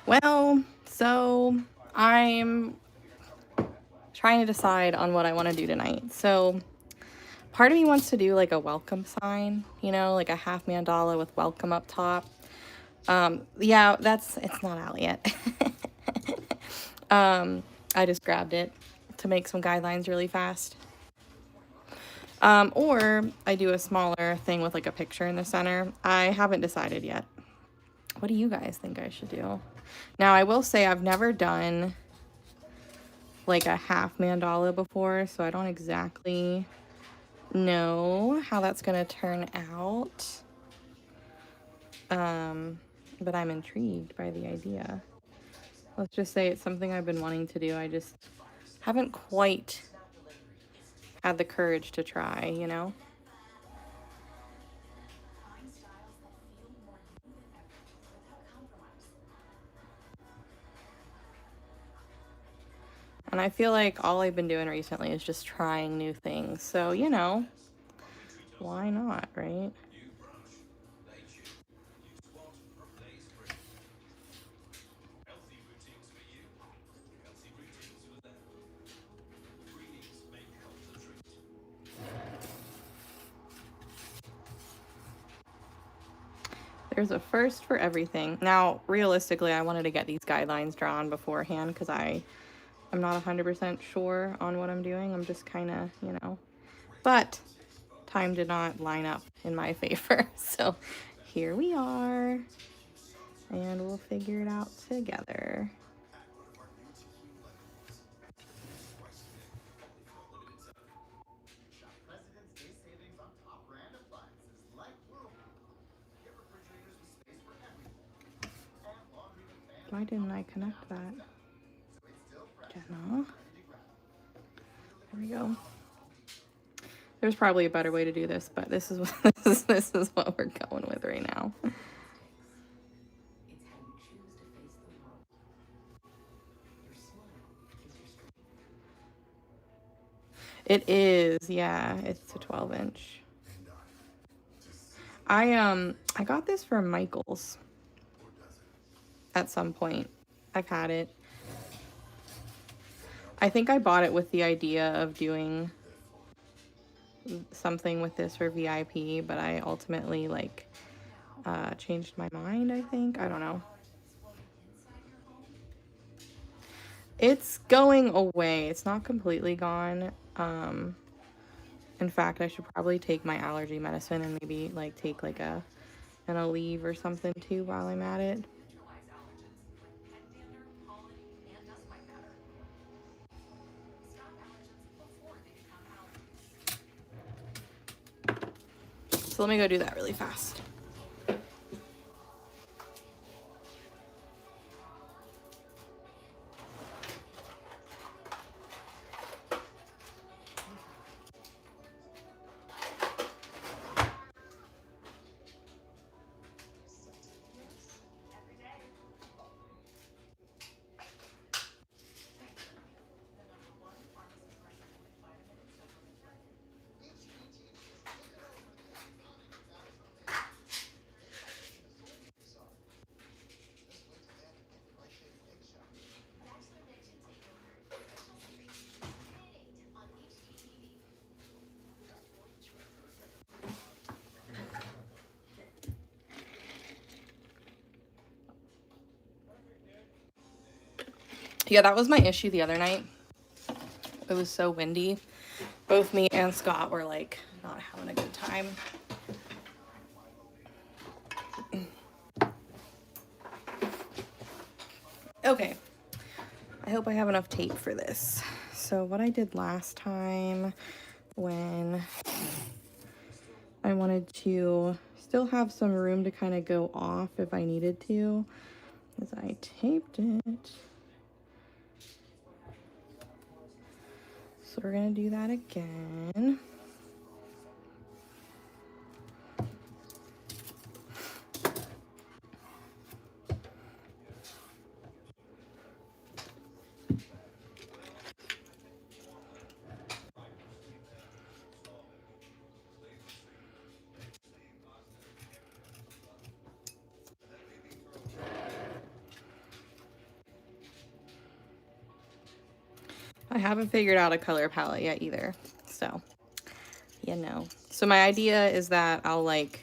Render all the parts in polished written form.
Well, so I'm trying to decide on what I want to do tonight. So part of me wants to do like a welcome sign, you know, like a half mandala with welcome up top. Yeah, it's not out yet. I just grabbed it to make some guidelines really fast. Or I do a smaller thing with like a picture in the center. I haven't decided yet. What do you guys think I should do? Now, I will say I've never done like a half mandala before, so I don't exactly know how that's gonna turn out. But I'm intrigued by the idea. Let's just say it's something I've been wanting to do. I just haven't quite had the courage to try, you know? And I feel like all I've been doing recently is just trying new things. So, you know, why not, right? There's a first for everything. Now, realistically, I wanted to get these guidelines drawn beforehand because I'm not 100% sure on what I'm doing. I'm just kind of, you know. But time did not line up in my favor. So here we are. And we'll figure it out together. Why didn't I connect that? Jenna. There we go. There's probably a better way to do this, but this is what this is what we're going with right now. It is, yeah. It's a 12-inch. I got this from Michael's at some point. I've had it. I think I bought it with the idea of doing something with this for VIP, but I ultimately like changed my mind, I think. I don't know. It's going away. It's not completely gone. In fact, I should probably take my allergy medicine and maybe like take like an Aleve or something too while I'm at it. So let me go do that really fast. Yeah, that was my issue the other night. It was so windy. Both me and Scott were like not having a good time. Okay, I hope I have enough tape for this. So what I did last time when I wanted to still have some room to kind of go off if I needed to is I taped it. So we're gonna do that again. I haven't figured out a color palette yet either, so, you know. So my idea is that I'll like,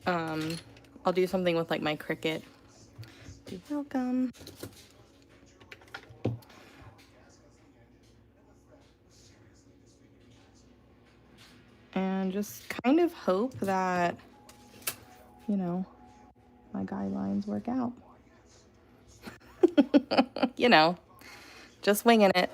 I'll do something with like my Cricut. You're welcome. And just kind of hope that, you know, my guidelines work out. You know, just winging it.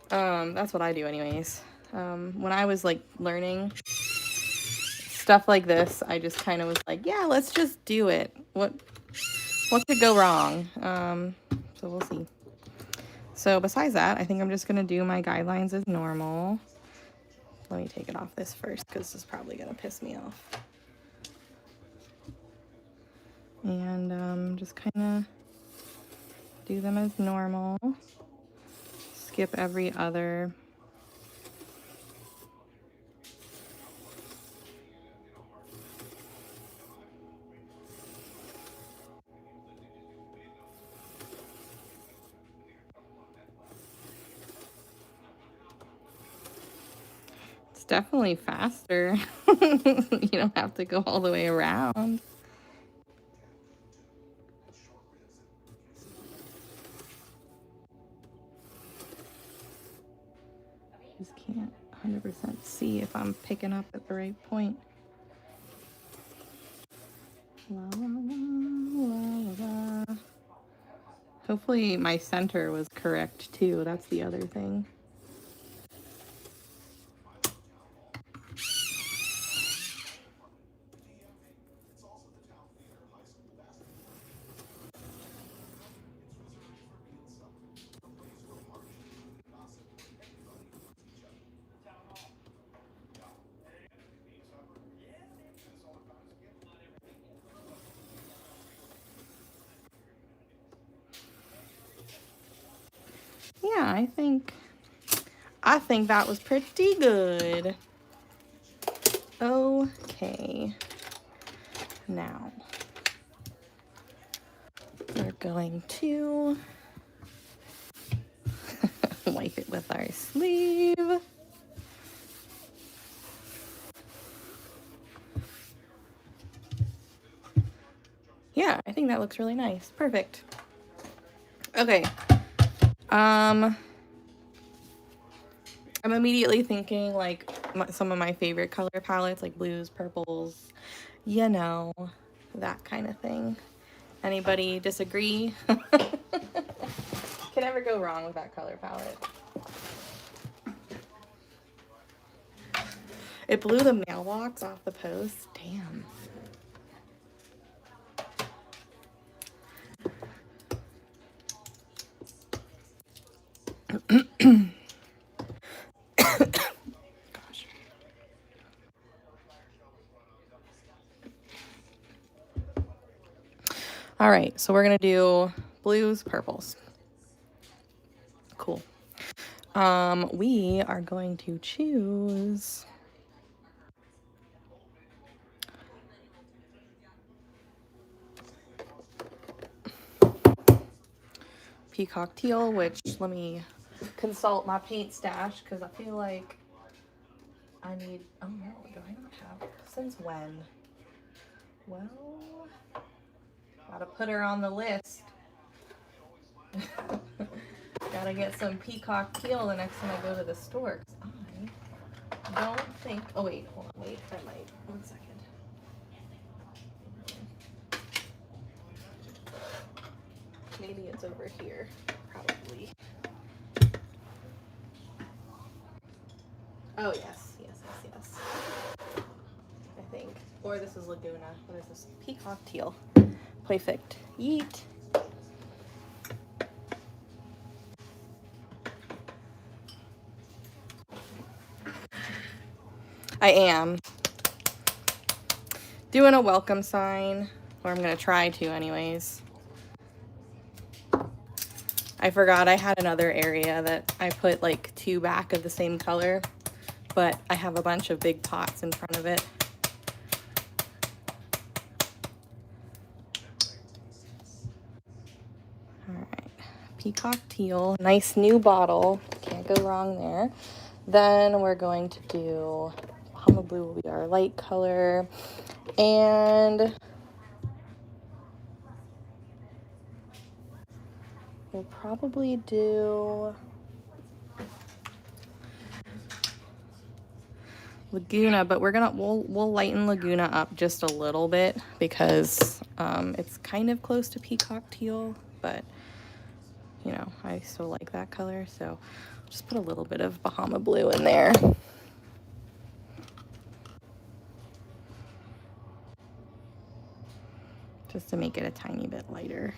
That's what I do anyways. When I was like learning stuff like this, I just kind of was like, yeah, let's just do it. What could go wrong? So we'll see. So besides that, I think I'm just gonna do my guidelines as normal. Let me take it off this first because this is probably gonna piss me off. And just kind of do them as normal. Skip every other. It's definitely faster. You don't have to go all the way around. Just can't 100% see if I'm picking up at the right point. La, la, la, la, la. Hopefully my center was correct too. That's the other thing. Yeah, I think that was pretty good. Okay. Now we're going to wipe it with our sleeve. Yeah, I think that looks really nice. Perfect. Okay. I'm immediately thinking like some of my favorite color palettes, like blues, purples, you know, that kind of thing. Anybody disagree? Can never go wrong with that color palette. It blew the mailbox off the post. Damn. Gosh. All right, so we're gonna do blues, purples. Cool. We are going to choose peacock teal, which let me consult my paint stash because I feel like I need, oh no, do I not have, since when? Well, gotta put her on the list. Gotta get some peacock teal the next time I go to the store. I don't think, oh wait, hold on, wait, I might, 1 second. Maybe it's over here, probably. Oh yes, yes, yes, yes. I think, or this is Laguna. What is this? Peacock teal. Perfect. Yeet. I am doing a welcome sign, or I'm gonna try to anyways. I forgot I had another area that I put like 2 back of the same color, but I have a bunch of big pots in front of it. peacock teal. Nice new bottle. Can't go wrong there. Then we're going to do Bahama blue will be our light color. And we'll probably do Laguna, but we'll lighten Laguna up just a little bit because it's kind of close to peacock teal, but you know, I still like that color, so just put a little bit of Bahama blue in there. Just to make it a tiny bit lighter.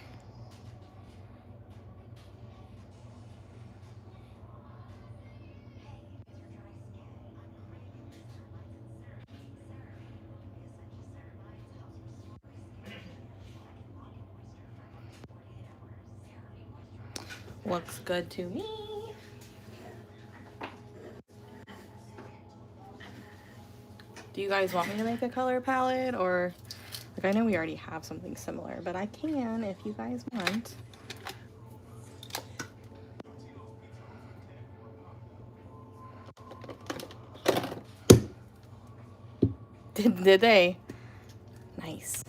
Looks good to me. Do you guys want me to make a color palette, or like, I know we already have something similar, but I can if you guys want. Did they? Nice.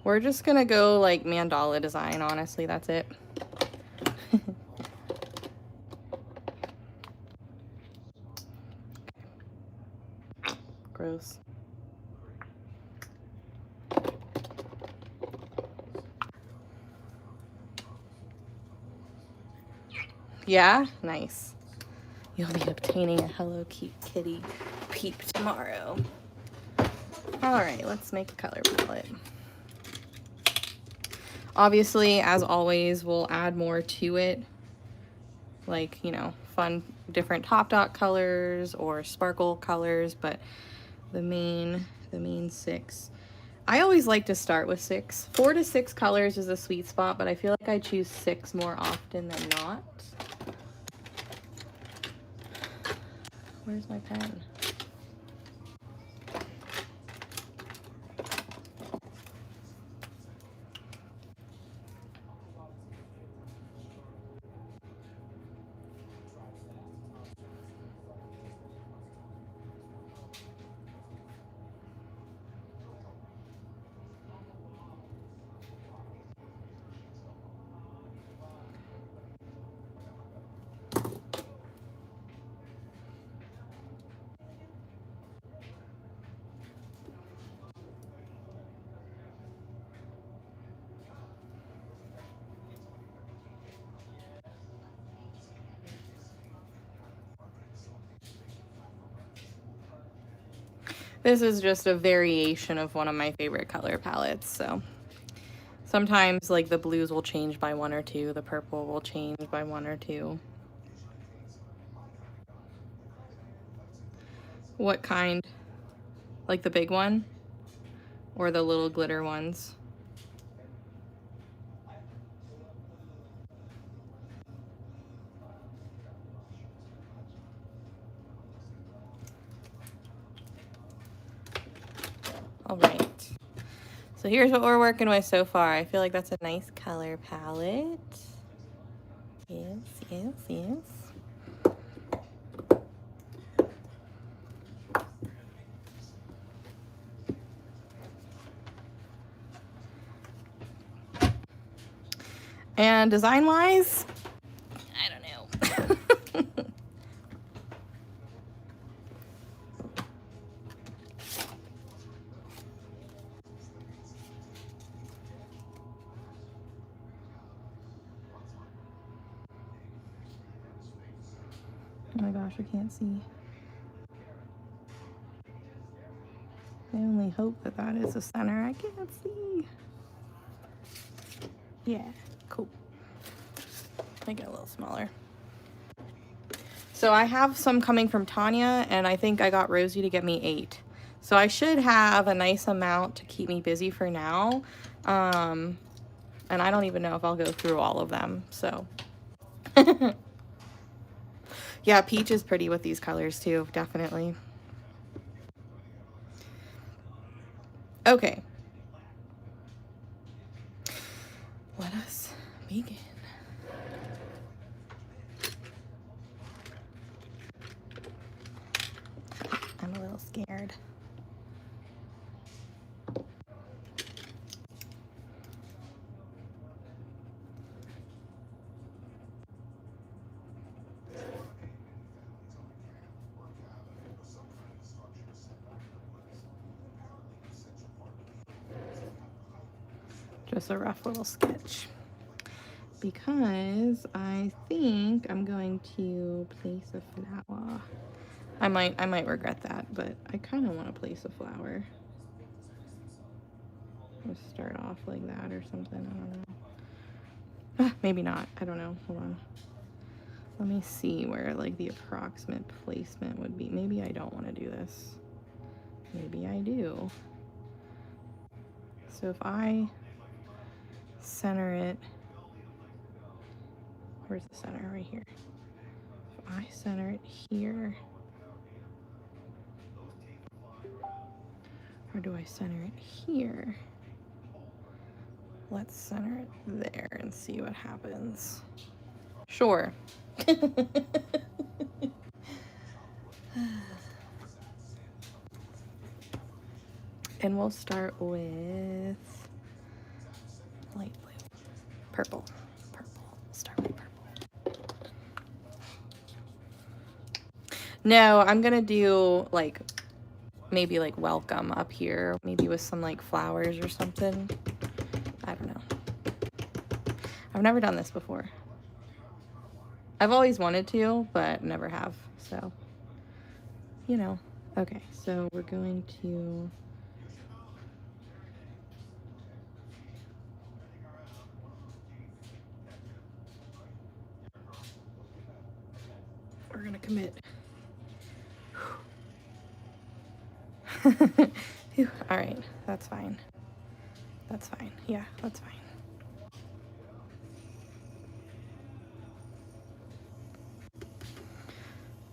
We're just gonna go like mandala design, honestly, that's it. Gross. Yeah? Nice. You'll be obtaining a Hello Kitty peep tomorrow. Alright, let's make a color palette. Obviously, as always, we'll add more to it. Like, you know, fun, different top dot colors or sparkle colors, but the main 6. I always like to start with 6. 4 to 6 colors is a sweet spot, but I feel like I choose 6 more often than not. Where's my pen? This is just a variation of one of my favorite color palettes, so sometimes like the blues will change by 1 or 2, the purple will change by 1 or 2. What kind? Like the big one? Or the little glitter ones? All right, so here's what we're working with so far. I feel like that's a nice color palette. Yes, yes, yes. And design-wise, I don't know. Oh my gosh, I can't see. I only hope that that is the center. I can't see. Yeah, cool. Make it a little smaller. So I have some coming from Tanya, and I think I got Rosie to get me 8. So I should have a nice amount to keep me busy for now. And I don't even know if I'll go through all of them, so. Yeah, peach is pretty with these colors too, definitely. Okay. Let us begin. I'm a little scared. Just a rough little sketch. Because I think I'm going to place a flower. I might regret that, but I kind of want to place a flower. Let's start off like that or something. I don't know. Maybe not. I don't know. Hold on. Let me see where like the approximate placement would be. Maybe I don't want to do this. Maybe I do. So if I center it, where's the center? Right here. If I center it here, or do I center it here? Let's center it there and see what happens. Sure. And we'll start with light blue. Purple. Purple. Start with purple. No, I'm gonna do like maybe like welcome up here, maybe with some like flowers or something. I don't know. I've never done this before. I've always wanted to, but never have. So, you know. Okay, so we're going to commit. All right, that's fine. That's fine. Yeah, that's fine.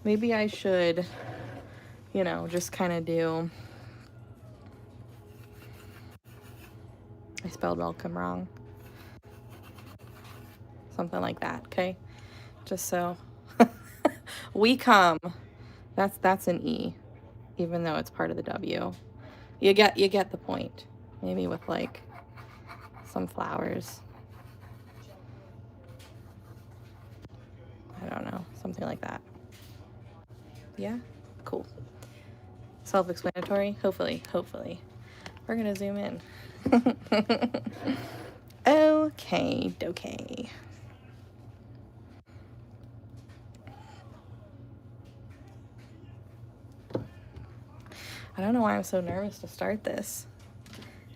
Maybe I should, you know, just kind of do. I spelled welcome wrong. Something like that, okay? Just so. We come. That's an E, even though it's part of the W. You get the point. Maybe with like some flowers. I don't know, something like that. Yeah, cool. Self-explanatory. Hopefully. We're gonna zoom in. Okay, dokay. I don't know why I'm so nervous to start this.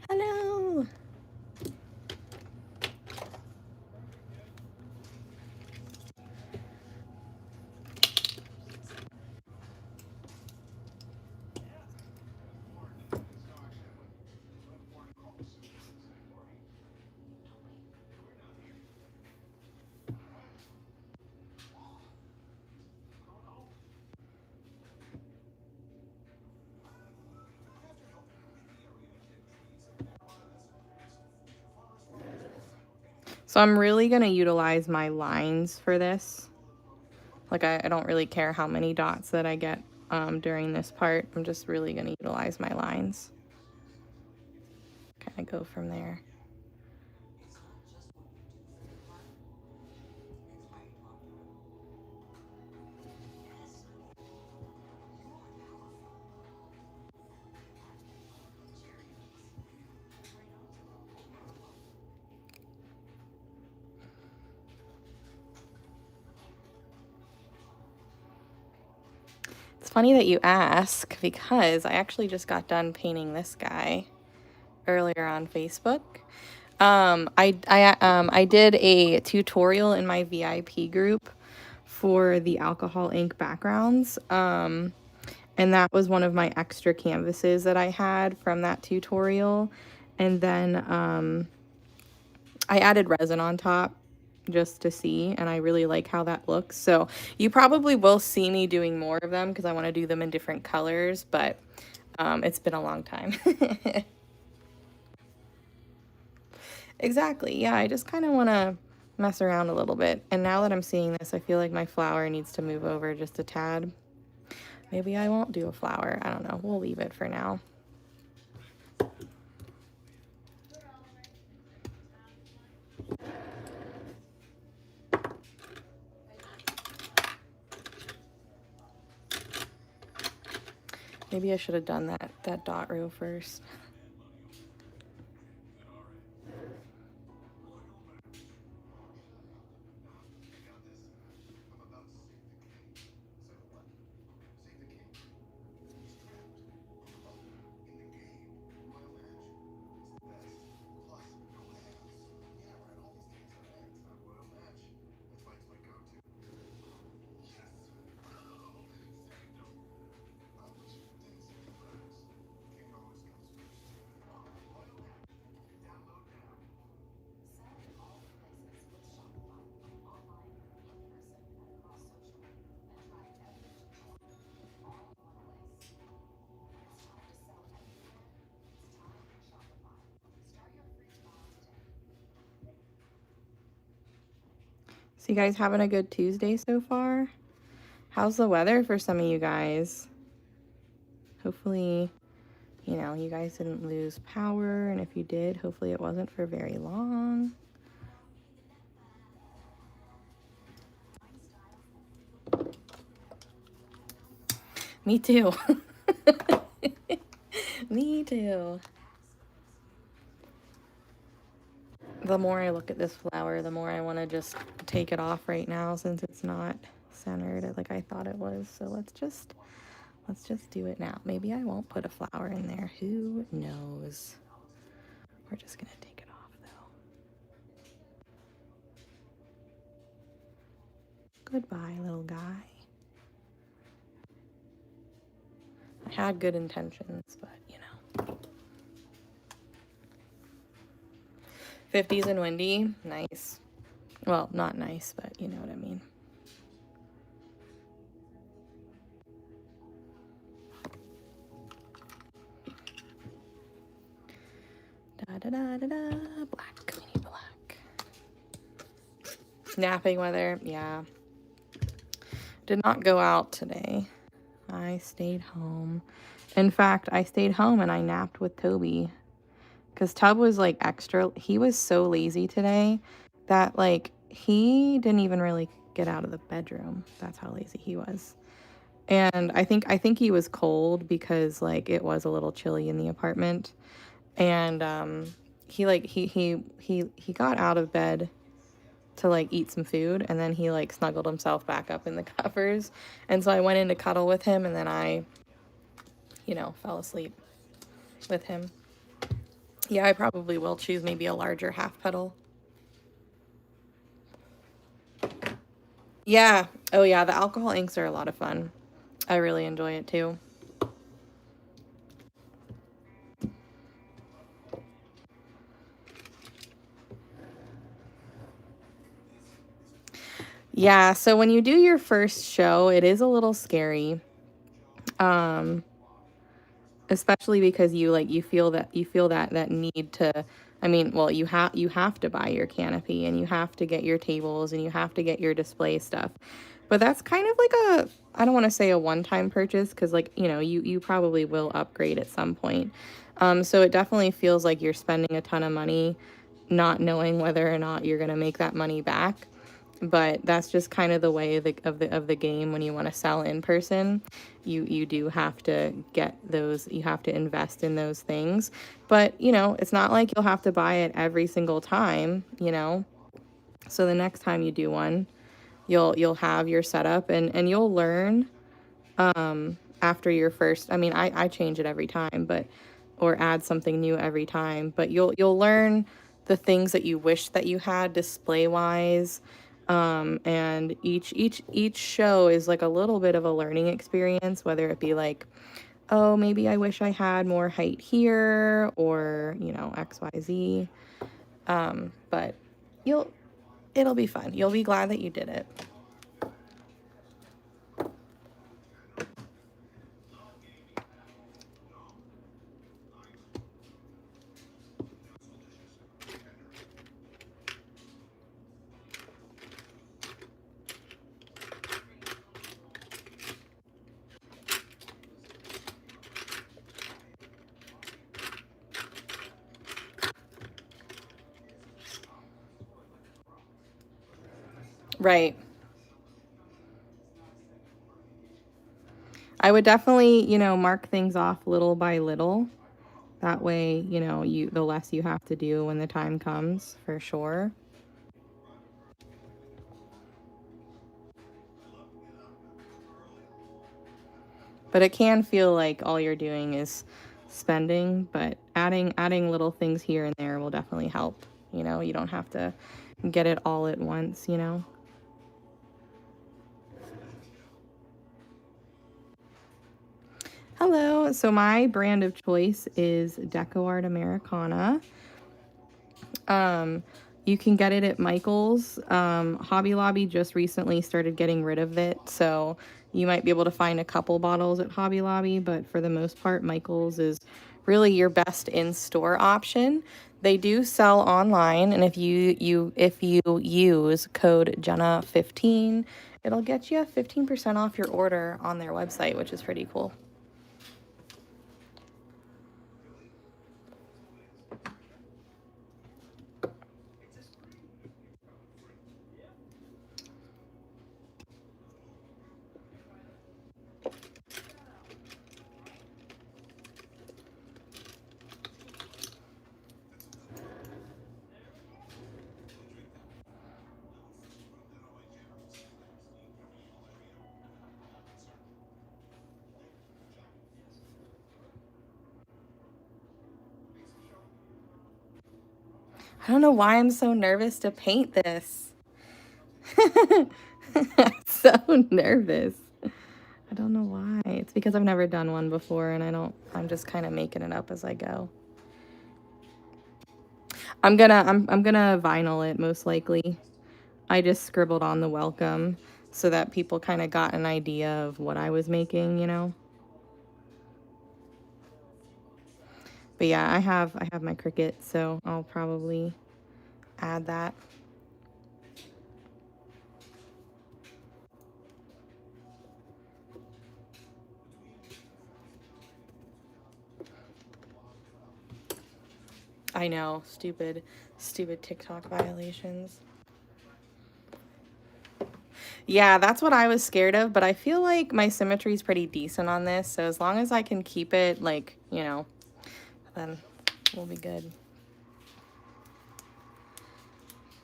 Hello. So I'm really going to utilize my lines for this. Like I don't really care how many dots that I get during this part. I'm just really going to utilize my lines. Kind of go from there. It's funny that you ask because I actually just got done painting this guy earlier on Facebook. I did a tutorial in my VIP group for the alcohol ink backgrounds. And that was one of my extra canvases that I had from that tutorial. And then I added resin on top just to see, and I really like how that looks. So you probably will see me doing more of them because I want to do them in different colors, but it's been a long time. Exactly. Yeah, I just kind of want to mess around a little bit. And now that I'm seeing this, I feel like my flower needs to move over just a tad. Maybe I won't do a flower. I don't know. We'll leave it for now. Maybe I should have done that dot row first. So you guys having a good Tuesday so far? How's the weather for some of you guys? Hopefully, you know, you guys didn't lose power, and if you did, hopefully it wasn't for very long. Me too. Me too. The more I look at this flower, the more I want to just take it off right now since it's not centered like I thought it was. So let's just do it now. Maybe I won't put a flower in there. Who knows? We're just gonna take it off though. Goodbye, little guy. I had good intentions, but you know. 50s and windy, nice. Well, not nice, but you know what I mean. Da da da da da. Black. We need black. Napping weather, yeah. Did not go out today. I stayed home. In fact, I stayed home and I napped with Toby. Because Tub was like extra. He was so lazy today that like he didn't even really get out of the bedroom. That's how lazy he was. And I think he was cold because like it was a little chilly in the apartment. And he got out of bed to like eat some food, and then he like snuggled himself back up in the covers. And so I went in to cuddle with him, and then I, you know, fell asleep with him. Yeah, I probably will choose maybe a larger half petal. Yeah. Oh yeah, the alcohol inks are a lot of fun. I really enjoy it too. Yeah, so when you do your first show, it is a little scary. Especially because you feel that need to, I mean, well, you have to buy your canopy, and you have to get your tables, and you have to get your display stuff. But that's kind of like a, I don't want to say a one-time purchase, because like, you know, you probably will upgrade at some point. So it definitely feels like you're spending a ton of money not knowing whether or not you're going to make that money back. But that's just kind of the way of the game. When you want to sell in person, you do have to get those, you have to invest in those things. But you know, it's not like you'll have to buy it every single time, you know. So the next time you do one, you'll have your setup, and you'll learn after your first, I mean, I change it every time, but, or add something new every time, but you'll learn the things that you wish that you had display wise. And each show is like a little bit of a learning experience, whether it be like, oh, maybe I wish I had more height here, or you know, XYZ. But it'll be fun. You'll be glad that you did it. Right. I would definitely, you know, mark things off little by little. That way, you know, the less you have to do when the time comes, for sure. But it can feel like all you're doing is spending, but adding little things here and there will definitely help. You know, you don't have to get it all at once, you know. Hello. So my brand of choice is Deco Art Americana. Um, you can get it at Michael's. Hobby Lobby just recently started getting rid of it, so you might be able to find a couple bottles at Hobby Lobby, but for the most part, Michael's is really your best in-store option. They do sell online, and if you use code Jenna15, it'll get you 15% off your order on their website, which is pretty cool. I don't know why I'm so nervous to paint this. I'm so nervous. I don't know why. It's because I've never done one before and I'm just kind of making it up as I go. I'm gonna vinyl it most likely. I just scribbled on the welcome so that people kind of got an idea of what I was making, you know. But yeah, I have my Cricut, so I'll probably add that. I know, stupid TikTok violations. Yeah, that's what I was scared of, but I feel like my symmetry is pretty decent on this, so as long as I can keep it, like, you know, then we'll be good.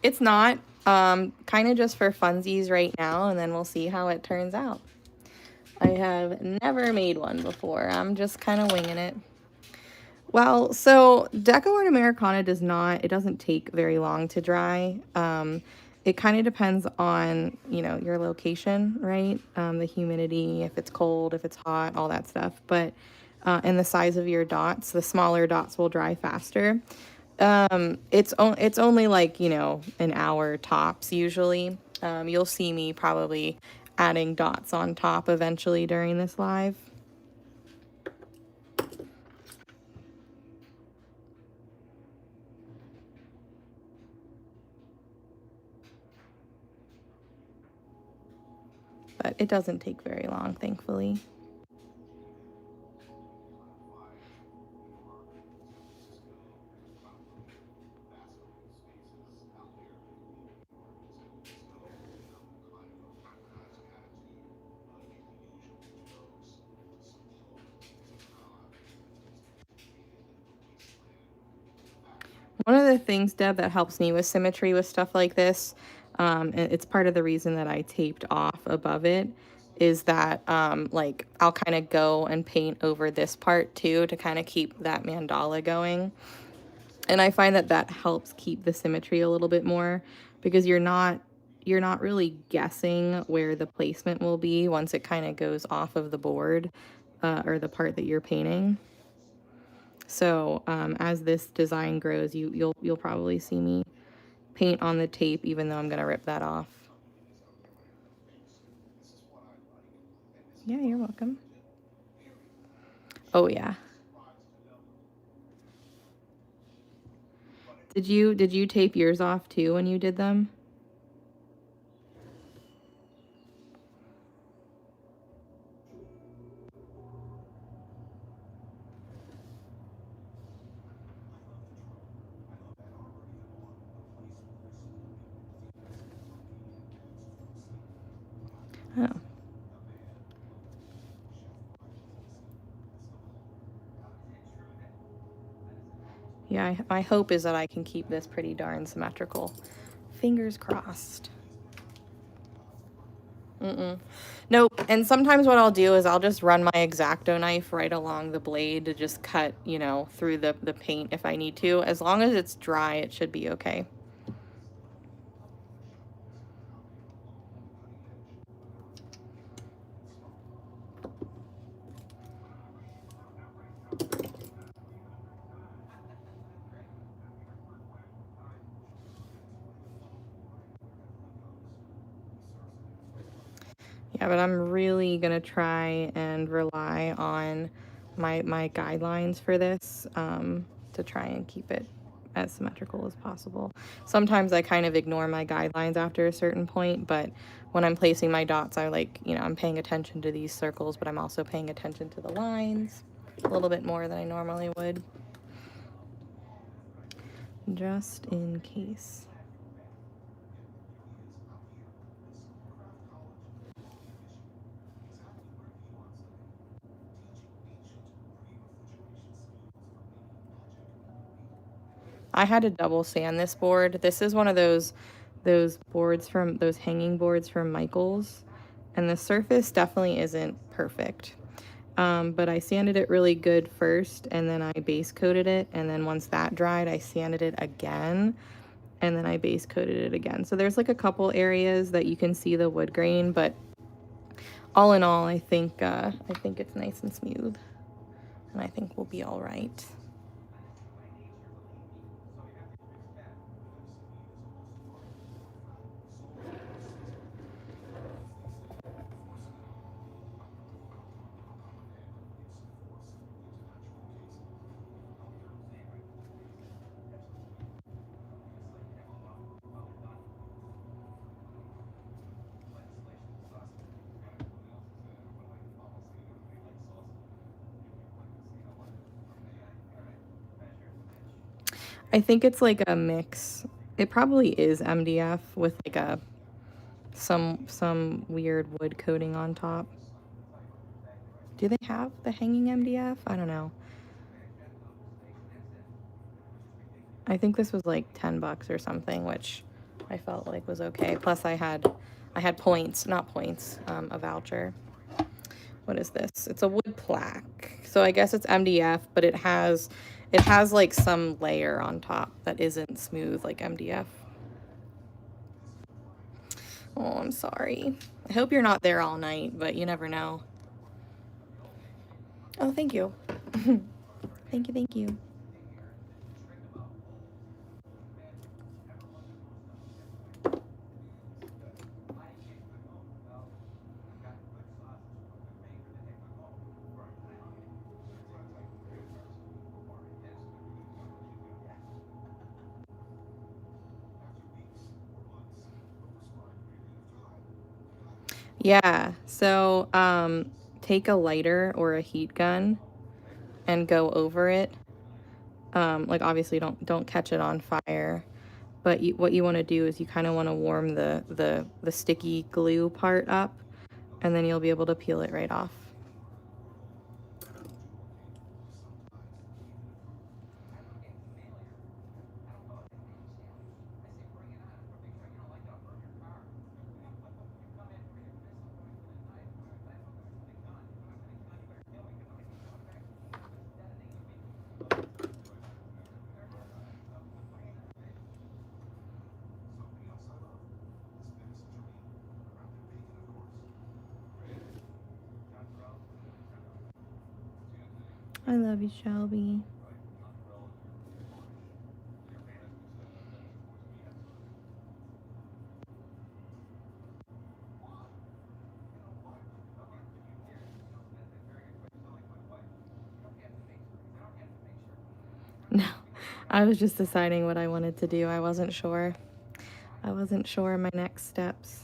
It's not, kind of just for funsies right now, and then we'll see how it turns out. I have never made one before. I'm just kind of winging it. Well, so Deco Art Americana it doesn't take very long to dry. It kind of depends on, you know, your location, right? The humidity, if it's cold, if it's hot, all that stuff. But, and the size of your dots, the smaller dots will dry faster. It's only like, you know, an hour tops usually. You'll see me probably adding dots on top eventually during this live. But it doesn't take very long, thankfully. One of the things, Deb, that helps me with symmetry with stuff like this, and it's part of the reason that I taped off above it, is that like I'll kind of go and paint over this part too to kind of keep that mandala going. And I find that that helps keep the symmetry a little bit more because you're not really guessing where the placement will be once it kind of goes off of the board or the part that you're painting. So as this design grows, you'll probably see me paint on the tape, even though I'm gonna rip that off. Yeah, you're welcome. Oh yeah. Did you tape yours off too when you did them? Oh. Yeah, my hope is that I can keep this pretty darn symmetrical. Fingers crossed. Nope. And sometimes what I'll do is I'll just run my X-Acto knife right along the blade to just cut, you know, through the paint if I need to. As long as it's dry, it should be okay. Yeah, but I'm really gonna try and rely on my guidelines for this to try and keep it as symmetrical as possible. Sometimes I kind of ignore my guidelines after a certain point, but when I'm placing my dots, I like, you know, I'm paying attention to these circles, but I'm also paying attention to the lines a little bit more than I normally would, just in case. I had to double sand this board. This is one of those boards from those hanging boards from Michaels, and the surface definitely isn't perfect. But I sanded it really good first, and then I base coated it, and then once that dried, I sanded it again, and then I base coated it again. So there's like a couple areas that you can see the wood grain, but all in all, I think it's nice and smooth, and I think we'll be all right. I think it's like a mix. It probably is MDF with like a some weird wood coating on top. Do they have the hanging MDF? I don't know. I think this was like 10 bucks or something, which I felt like was okay. Plus I had points, not points, a voucher. What is this? It's a wood plaque. So I guess it's MDF, but it has like some layer on top that isn't smooth like MDF. Oh, I'm sorry. I hope you're not there all night, but you never know. Oh, thank you. Thank you, thank you. Yeah, so take a lighter or a heat gun and go over it. Like obviously don't catch it on fire, but what you want to do is you kind of want to warm the sticky glue part up, and then you'll be able to peel it right off. I love you, Shelby. No, I was just deciding what I wanted to do. I wasn't sure. I wasn't sure my next steps.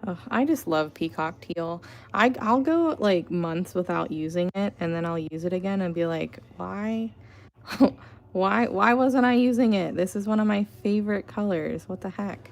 Ugh, I just love peacock teal. I'll go like months without using it, and then I'll use it again and be like, why? Why wasn't I using it? This is one of my favorite colors. What the heck?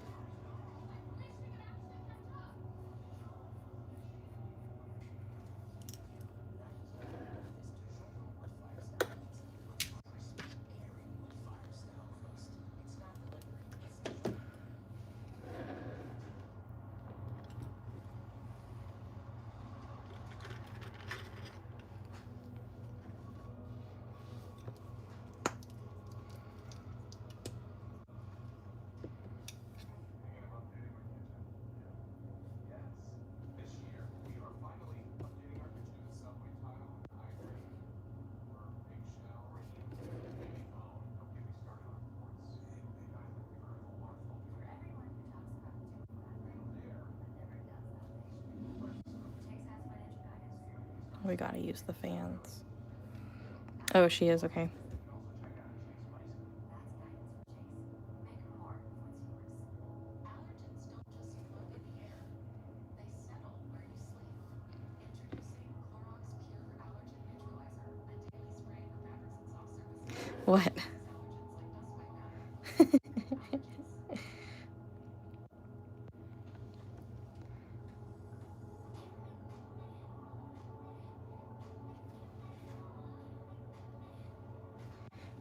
We gotta use the fans. Oh, she is, okay. What?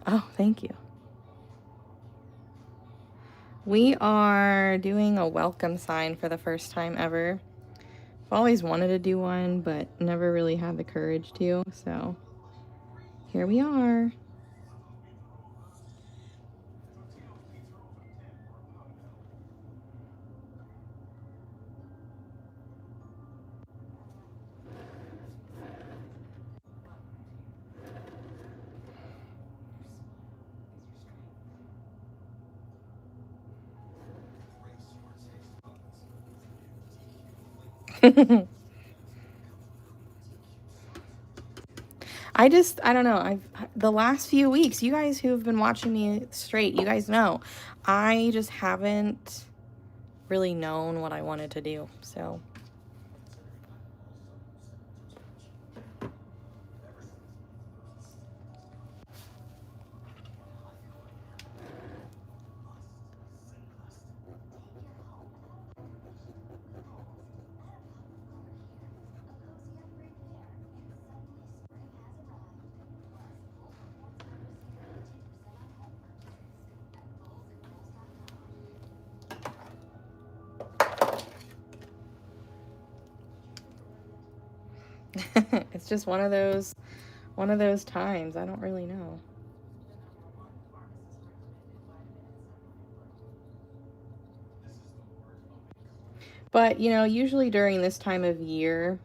Oh, thank you. We are doing a welcome sign for the first time ever. I've always wanted to do one, but never really had the courage to, so here we are. I don't know. The last few weeks, you guys who have been watching me straight, you guys know, I just haven't really known what I wanted to do, so. It's just one of those times. I don't really know. But, you know, usually during this time of year,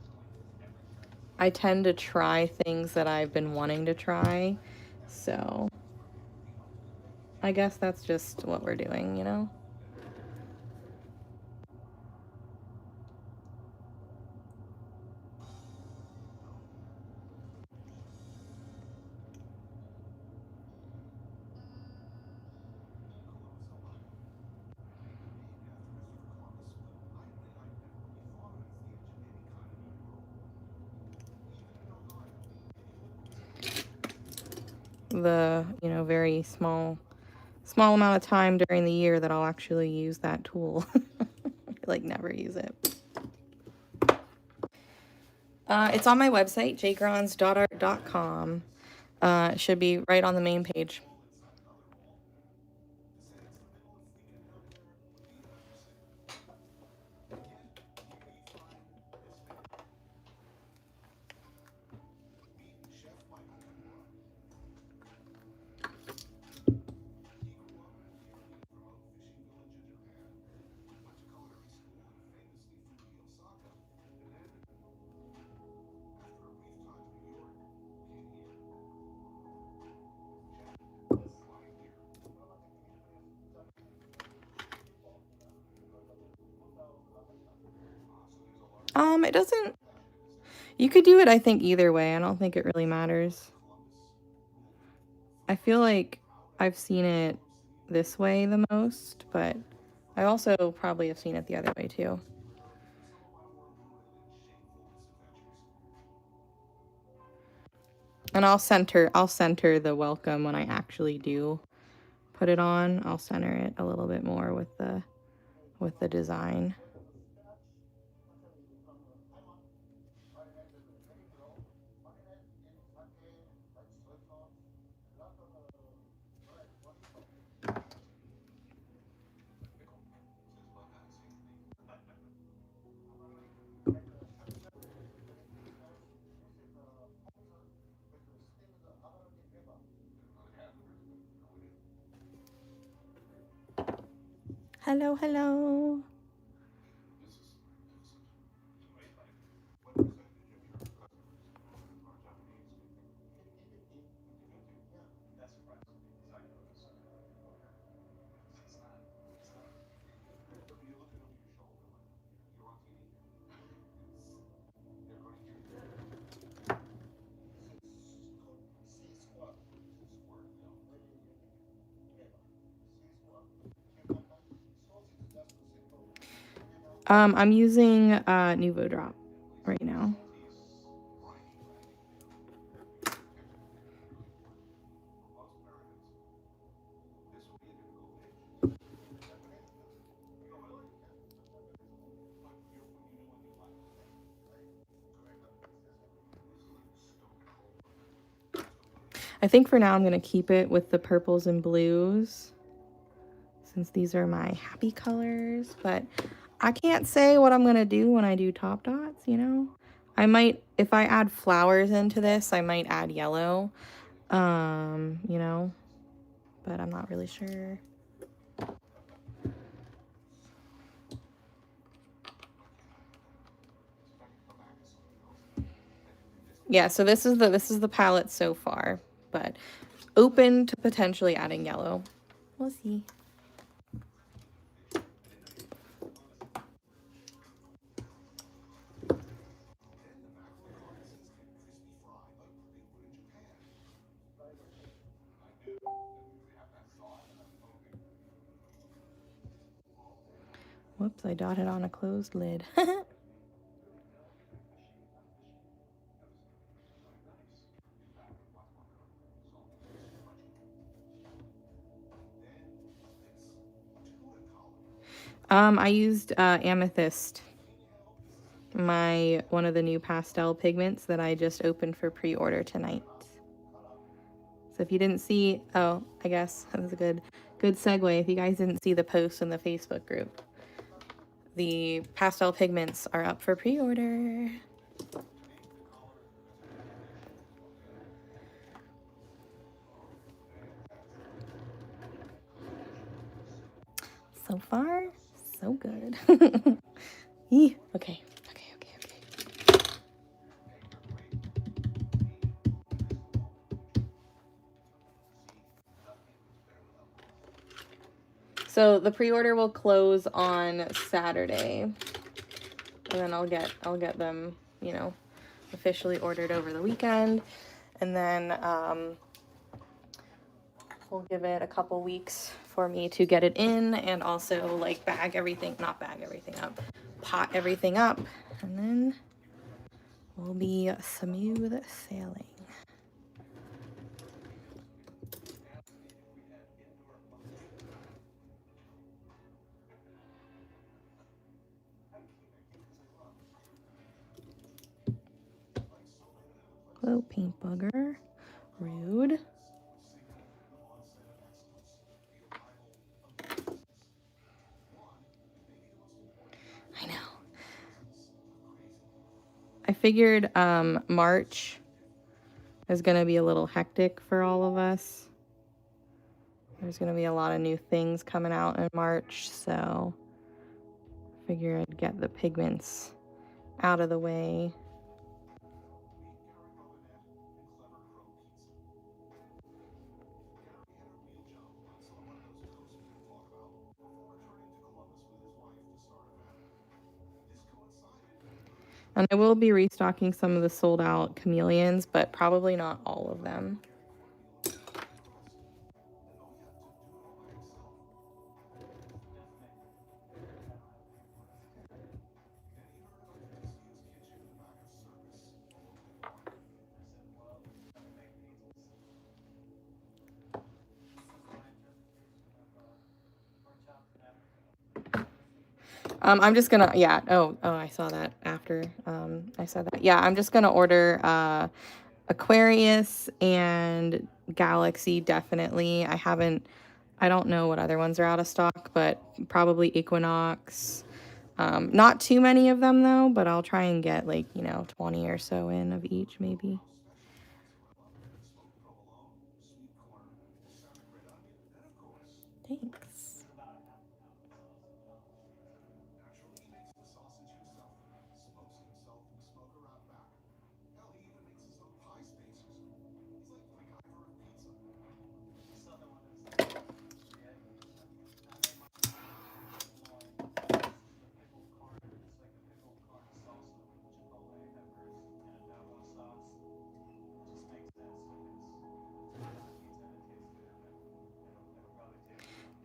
I tend to try things that I've been wanting to try. So, I guess that's just what we're doing, you know? The, you know, very small amount of time during the year that I'll actually use that tool. Like, never use it. It's on my website, JGrondz.art.com. It should be right on the main page. It doesn't, you could do it, I think, either way. I don't think it really matters. I feel like I've seen it this way the most, but I also probably have seen it the other way too. And I'll center the welcome when I actually do put it on. I'll center it a little bit more with the design. Hello, hello. I'm using Nuvo Drop right now. I think for now I'm going to keep it with the purples and blues since these are my happy colors, but I can't say what I'm going to do when I do top dots, you know? I might, if I add flowers into this, I might add yellow, you know, but I'm not really sure. Yeah, so this is the palette so far, but open to potentially adding yellow. We'll see. Whoops, I dotted on a closed lid. I used Amethyst, one of the new pastel pigments that I just opened for pre-order tonight. So if you didn't see, oh, I guess that was a good segue. If you guys didn't see the post in the Facebook group, the pastel pigments are up for pre-order. So far, so good. Okay. So the pre-order will close on Saturday, and then I'll get them, you know, officially ordered over the weekend, and then we'll give it a couple weeks for me to get it in and also like pot everything up, and then we'll be smooth sailing. Whoa, paint bugger. Rude. I know. I figured March is going to be a little hectic for all of us. There's going to be a lot of new things coming out in March, so I figured I'd get the pigments out of the way. And I will be restocking some of the sold out chameleons, but probably not all of them. I'm just gonna, yeah, oh, I saw that after, I said that. Yeah, I'm just gonna order, Aquarius and Galaxy, definitely. I don't know what other ones are out of stock, but probably Equinox. Not too many of them though, but I'll try and get like, 20 or so in of each maybe. Thanks.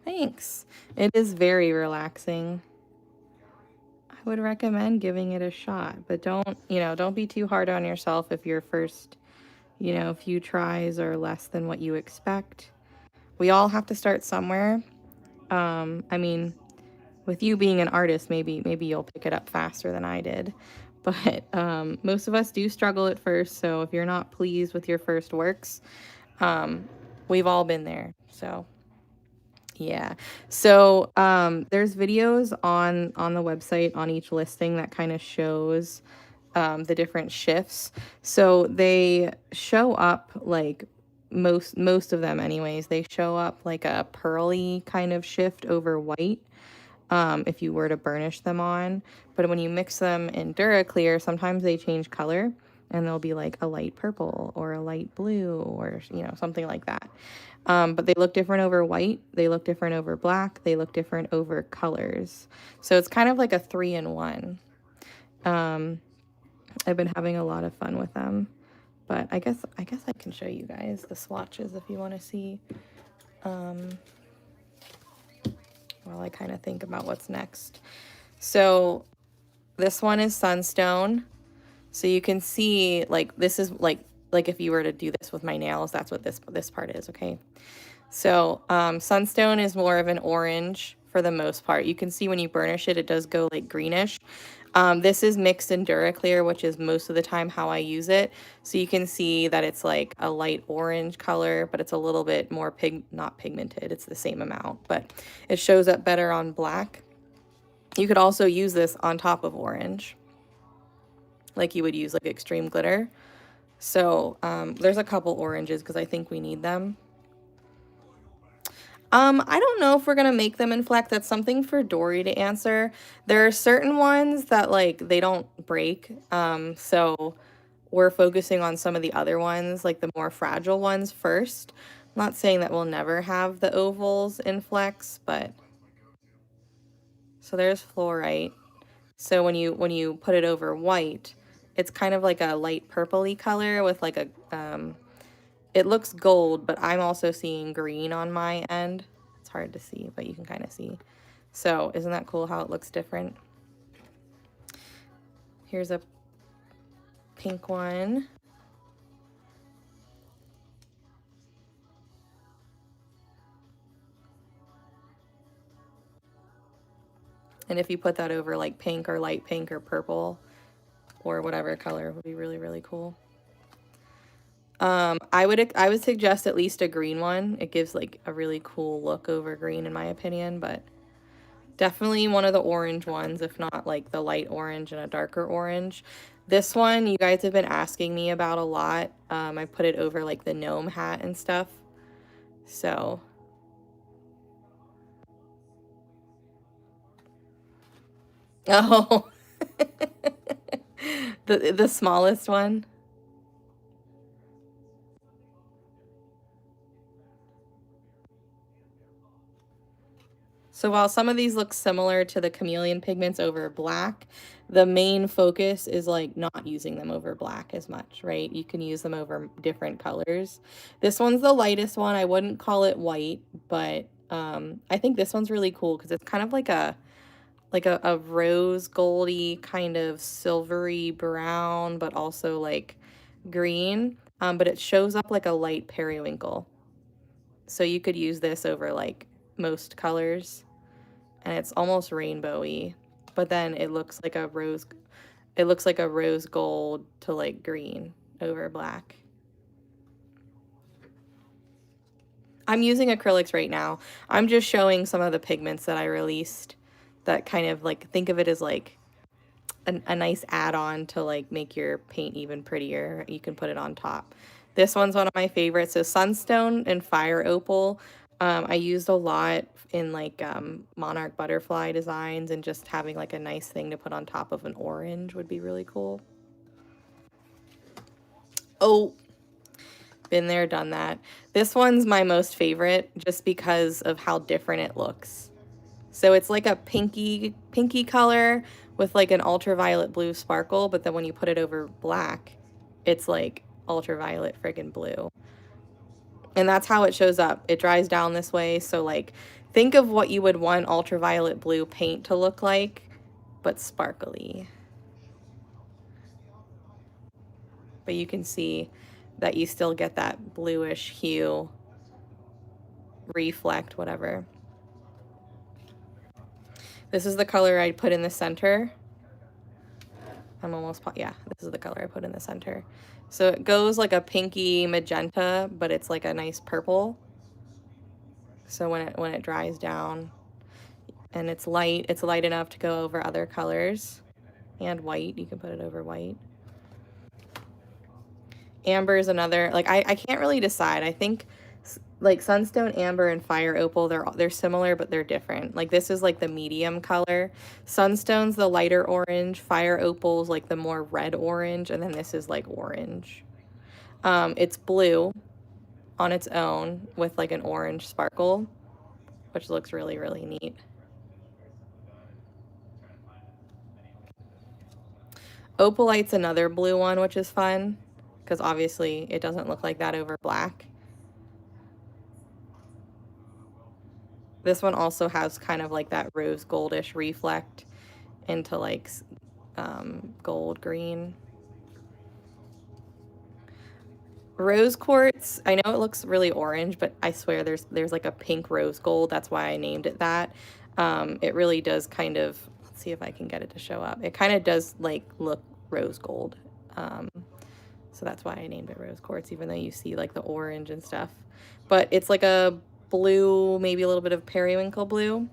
Thanks. It is very relaxing. I would recommend giving it a shot, but don't be too hard on yourself if your first, few tries are less than what you expect. We all have to start somewhere. I mean, with you being an artist, maybe you'll pick it up faster than I did. But most of us do struggle at first, so if you're not pleased with your first works, we've all been there. So yeah. So there's videos on the website on each listing that kind of shows the different shifts. So they show up like most of them anyways, they show up like a pearly kind of shift over white if you were to burnish them on. But when you mix them in Duraclear, sometimes they change color and they'll be like a light purple or a light blue or, something like that. But they look different over white. They look different over black. They look different over colors. So it's kind of like a 3-in-1. I've been having a lot of fun with them. But I guess I can show you guys the swatches if you want to see. While I kind of think about what's next. So this one is Sunstone. So you can see like this is like if you were to do this with my nails, that's what this part is, okay? So Sunstone is more of an orange for the most part. You can see when you burnish it, it does go like greenish. This is mixed in Duraclear, which is most of the time how I use it. So you can see that it's like a light orange color, but it's a little bit more not pigmented. It's the same amount, but it shows up better on black. You could also use this on top of orange, like you would use like extreme glitter. So there's a couple oranges because I think we need them. I don't know if we're gonna make them inflect. That's something for Dory to answer. There are certain ones that like they don't break. So we're focusing on some of the other ones, like the more fragile ones first. I'm not saying that we'll never have the ovals inflex, but so there's fluorite. So when you put it over white, it's kind of like a light purpley color with like a it looks gold, but I'm also seeing green on my end. It's hard to see, but you can kind of see. So isn't that cool how it looks different? Here's a pink one. And if you put that over like pink or light pink or purple or whatever color, it would be really, really cool. I would suggest at least a green one. It gives like a really cool look over green in my opinion, but definitely one of the orange ones, if not like the light orange and a darker orange. This one you guys have been asking me about a lot. I put it over like the gnome hat and stuff. So oh the smallest one. So while some of these look similar to the chameleon pigments over black, the main focus is like not using them over black as much, right? You can use them over different colors. This one's the lightest one. I wouldn't call it white, but I think this one's really cool because it's kind of like a rose goldy kind of silvery brown, but also like green. But it shows up like a light periwinkle. So you could use this over like most colors. And it's almost rainbowy. but then it looks like a rose gold to like green over black. I'm using acrylics right now. I'm just showing some of the pigments that I released that kind of like, think of it as like a nice add-on to like make your paint even prettier. You can put it on top. This one's one of my favorites. So Sunstone and Fire Opal. I used a lot in like monarch butterfly designs, and just having like a nice thing to put on top of an orange would be really cool. Oh, been there, done that. This one's my most favorite just because of how different it looks. So it's like a pinky color with like an ultraviolet blue sparkle, but then when you put it over black, it's like ultraviolet friggin' blue. And that's how it shows up. It dries down this way. So like, think of what you would want ultraviolet blue paint to look like, but sparkly. But you can see that you still get that bluish hue, reflect, whatever. This is the color I put in the center. I'm almost, yeah, this is the color I put in the center. So it goes like a pinky magenta, but it's like a nice purple. So when it dries down and it's light enough to go over other colors. And white, you can put it over white. Amber is another, like I can't really decide. I think like Sunstone Amber and Fire Opal, they're similar, but they're different. Like this is like the medium color. Sunstone's the lighter orange. Fire Opal's like the more red orange, and then this is like orange. It's blue on its own with like an orange sparkle, which looks really, really neat. Opalite's another blue one, which is fun, because obviously it doesn't look like that over black. This one also has kind of like that rose goldish reflect into like gold green. Rose quartz, I know it looks really orange, but I swear there's like a pink rose gold. That's why I named it that. It really does kind of, let's see if I can get it to show up. It kind of does like look rose gold. So that's why I named it rose quartz, even though you see like the orange and stuff. But it's like a blue, maybe a little bit of periwinkle blue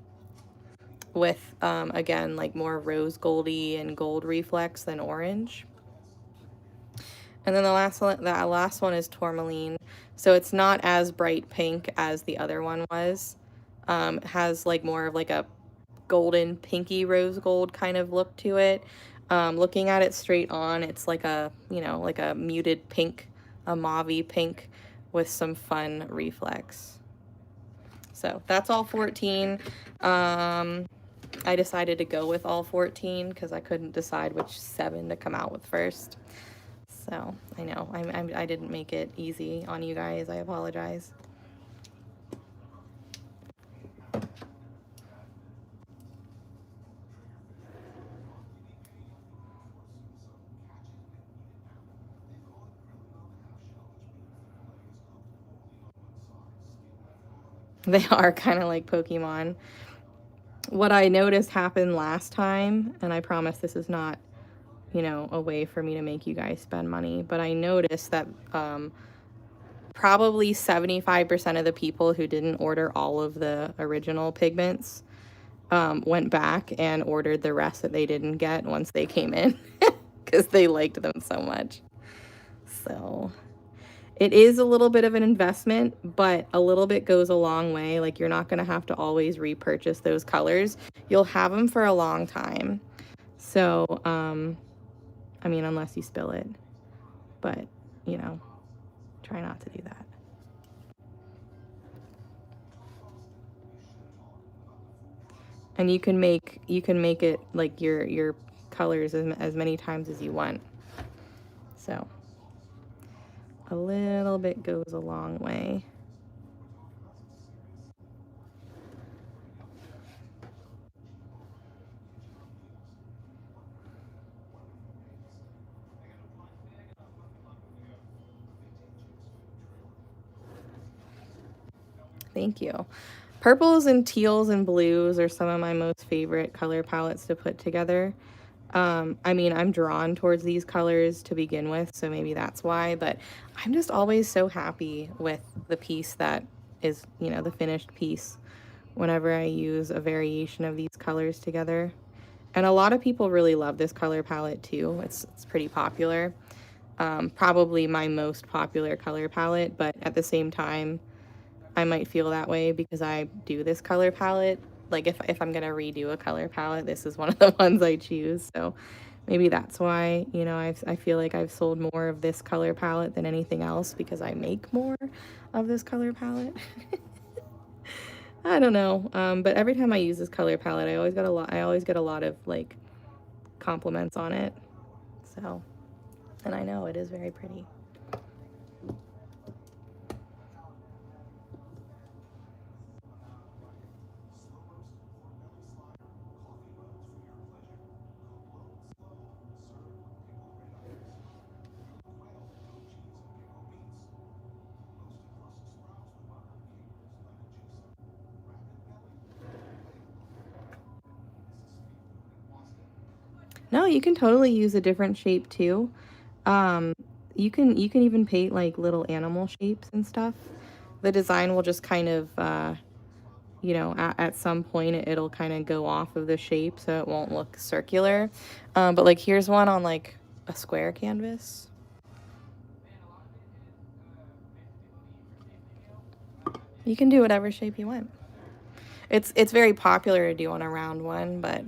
with, again, like more rose goldy and gold reflex than orange. And then the last one is tourmaline. So it's not as bright pink as the other one was. It has like more of like a golden pinky rose gold kind of look to it. Looking at it straight on, it's like a, you know, like a muted pink, a mauve-y pink with some fun reflex. So that's all 14. I decided to go with all 14 because I couldn't decide which 7 to come out with first. So I know I didn't make it easy on you guys. I apologize. They are kind of like Pokemon. What I noticed happened last time, and I promise this is not, you know, a way for me to make you guys spend money, but I noticed that probably 75% of the people who didn't order all of the original pigments went back and ordered the rest that they didn't get once they came in because they liked them so much. So it is a little bit of an investment, but a little bit goes a long way. Like, you're not going to have to always repurchase those colors. You'll have them for a long time. So, I mean, unless you spill it, but, you know, try not to do that. And you can make it like your colors as many times as you want. So a little bit goes a long way. Thank you. Purples and teals and blues are some of my most favorite color palettes to put together. I mean, I'm drawn towards these colors to begin with, so maybe that's why, but I'm just always so happy with the piece that is, you know, the finished piece whenever I use a variation of these colors together. And a lot of people really love this color palette too. It's pretty popular. Probably my most popular color palette, but at the same time, I might feel that way because I do this color palette. Like if I'm gonna redo a color palette, this is one of the ones I choose. So maybe that's why, you know, I feel like I've sold more of this color palette than anything else because I make more of this color palette. I don't know. But every time I use this color palette, I always get a lot of like compliments on it. So, and I know it is very pretty. No, you can totally use a different shape too. Um, you can even paint like little animal shapes and stuff. The design will just kind of you know, at some point it'll kind of go off of the shape so it won't look circular. But like here's one on like a square canvas. You can do whatever shape you want. It's very popular to do on a round one, but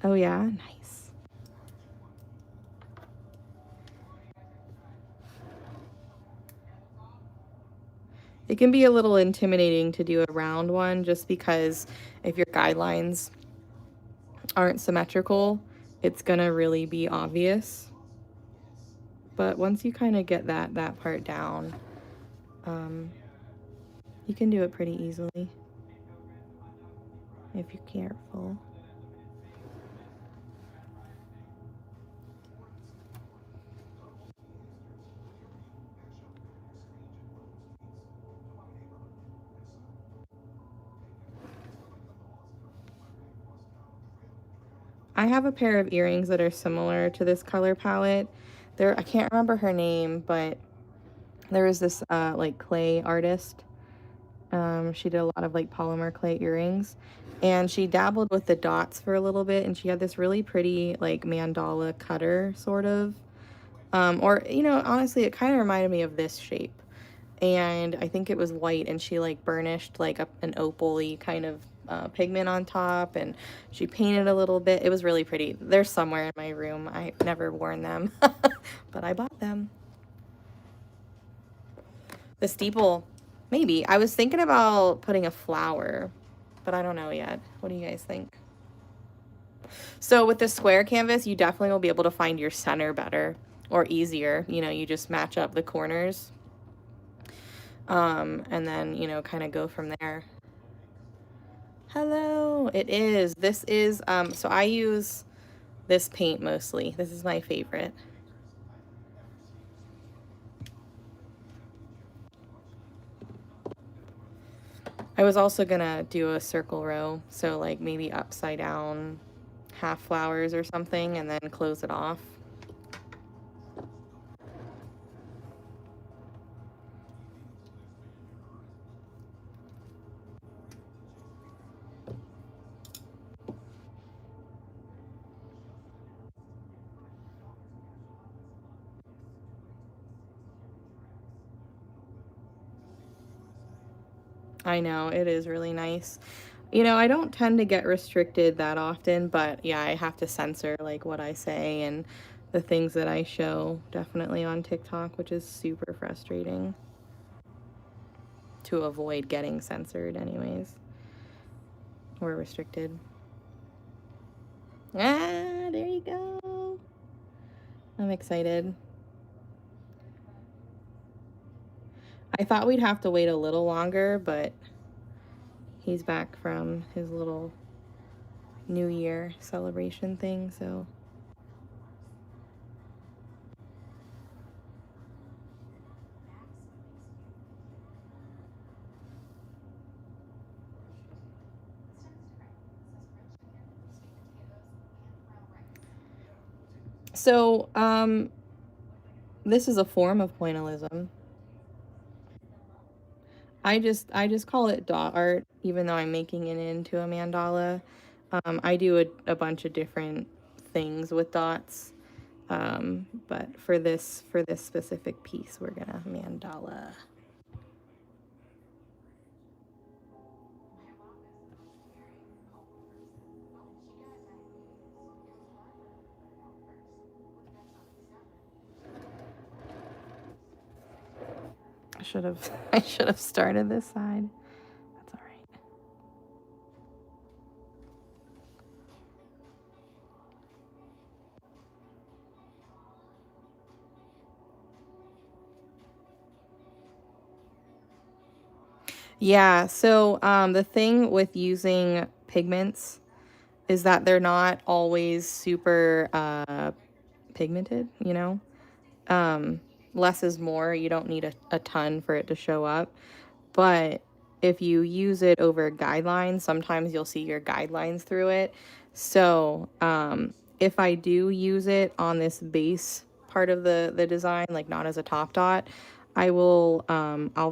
oh yeah, nice. It can be a little intimidating to do a round one just because if your guidelines aren't symmetrical, it's gonna really be obvious. But once you kind of get that part down, um, you can do it pretty easily if you're careful. I have a pair of earrings that are similar to this color palette. I can't remember her name, but there was this like clay artist. She did a lot of like polymer clay earrings, and she dabbled with the dots for a little bit, and she had this really pretty like mandala cutter sort of. Or you know, honestly, it kind of reminded me of this shape. And I think it was white, and she like burnished like an opal-y kind of pigment on top, and she painted a little bit. It was really pretty. They're somewhere in my room. I've never worn them, but I bought them. The steeple, maybe. I was thinking about putting a flower, but I don't know yet. What do you guys think? So with the square canvas, you definitely will be able to find your center better or easier. You know, you just match up the corners. And then, you know, kind of go from there. Hello, it is. This is, so I use this paint mostly. This is my favorite. I was also gonna do a circle row, so like maybe upside down half flowers or something and then close it off. I know, it is really nice. You know, I don't tend to get restricted that often, but yeah, I have to censor like what I say and the things that I show definitely on TikTok, which is super frustrating to avoid getting censored anyways, or restricted. Ah, there you go. I'm excited. I thought we'd have to wait a little longer, but he's back from his little New Year celebration thing, so. So, this is a form of pointillism. I just call it dot art, even though I'm making it into a mandala. I do a bunch of different things with dots. But for this specific piece, we're gonna mandala. I should have started this side. That's all right. Yeah, so the thing with using pigments is that they're not always super pigmented, you know? Um, Less is more. You don't need a ton for it to show up. But if you use it over guidelines, sometimes you'll see your guidelines through it. So if I do use it on this base part of the design, like not as a top dot, I'll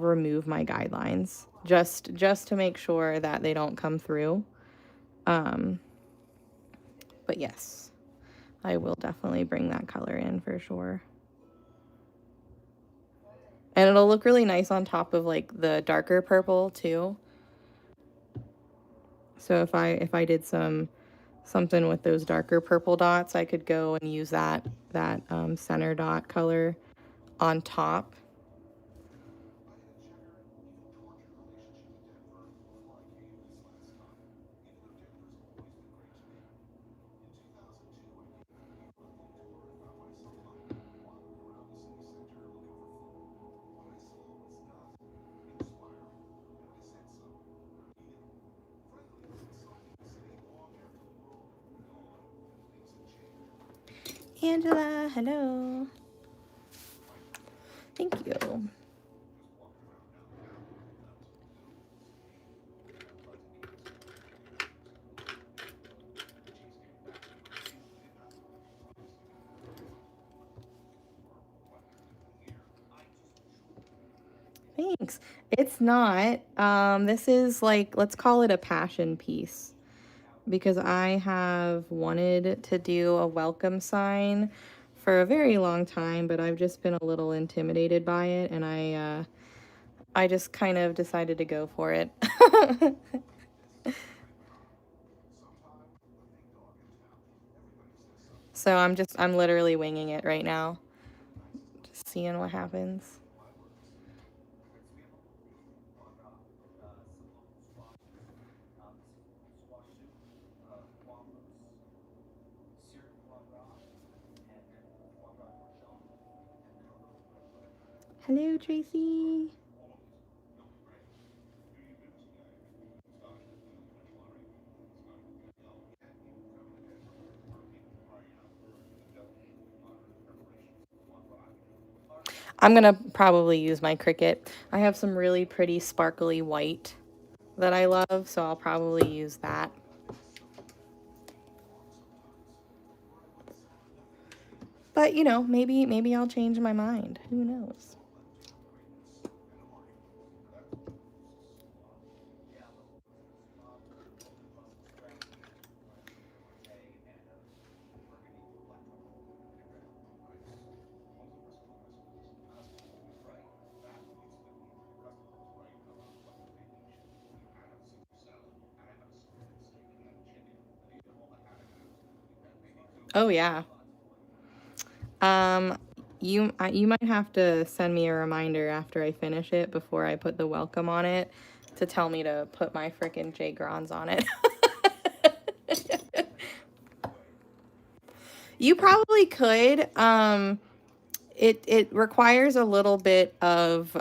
remove my guidelines just to make sure that they don't come through. Um, but yes, I will definitely bring that color in for sure. And it'll look really nice on top of like the darker purple too. So if I did something with those darker purple dots, I could go and use that center dot color on top. Angela, hello. Thank you. Thanks. It's not. This is like, let's call it a passion piece because I have wanted to do a welcome sign for a very long time, but I've just been a little intimidated by it, and I just kind of decided to go for it. So I'm literally winging it right now, just seeing what happens. Hello, Tracy. I'm gonna probably use my Cricut. I have some really pretty sparkly white that I love, so I'll probably use that. But you know, maybe I'll change my mind. Who knows? Oh yeah. Um, you might have to send me a reminder after I finish it before I put the welcome on it to tell me to put my frickin' JGrondz on it. You probably could. It requires a little bit of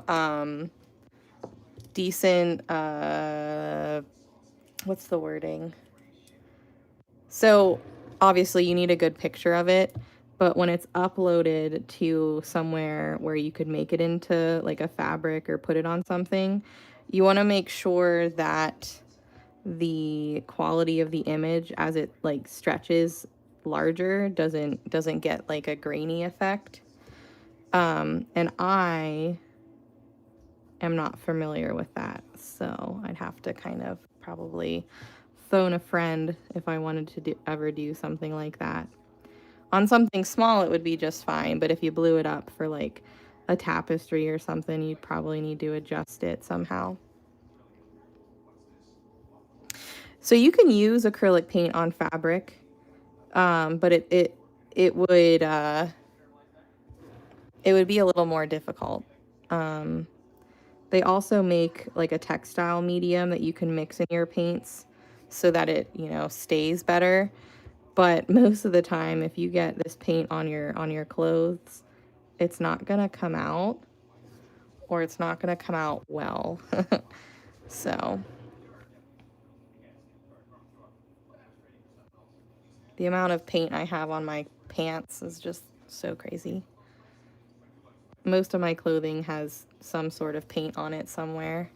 decent what's the wording? So obviously you need a good picture of it, but when it's uploaded to somewhere where you could make it into like a fabric or put it on something, you want to make sure that the quality of the image as it like stretches larger doesn't get like a grainy effect. And I am not familiar with that, so I'd have to kind of probably phone a friend if I wanted to ever do something like that. On something small, it would be just fine, but if you blew it up for like a tapestry or something, you'd probably need to adjust it somehow. So you can use acrylic paint on fabric, but it would be a little more difficult. They also make like a textile medium that you can mix in your paints so that it, you know, stays better. But most of the time, if you get this paint on your clothes, it's not gonna come out, or it's not gonna come out well. So the amount of paint I have on my pants is just so crazy. Most of my clothing has some sort of paint on it somewhere.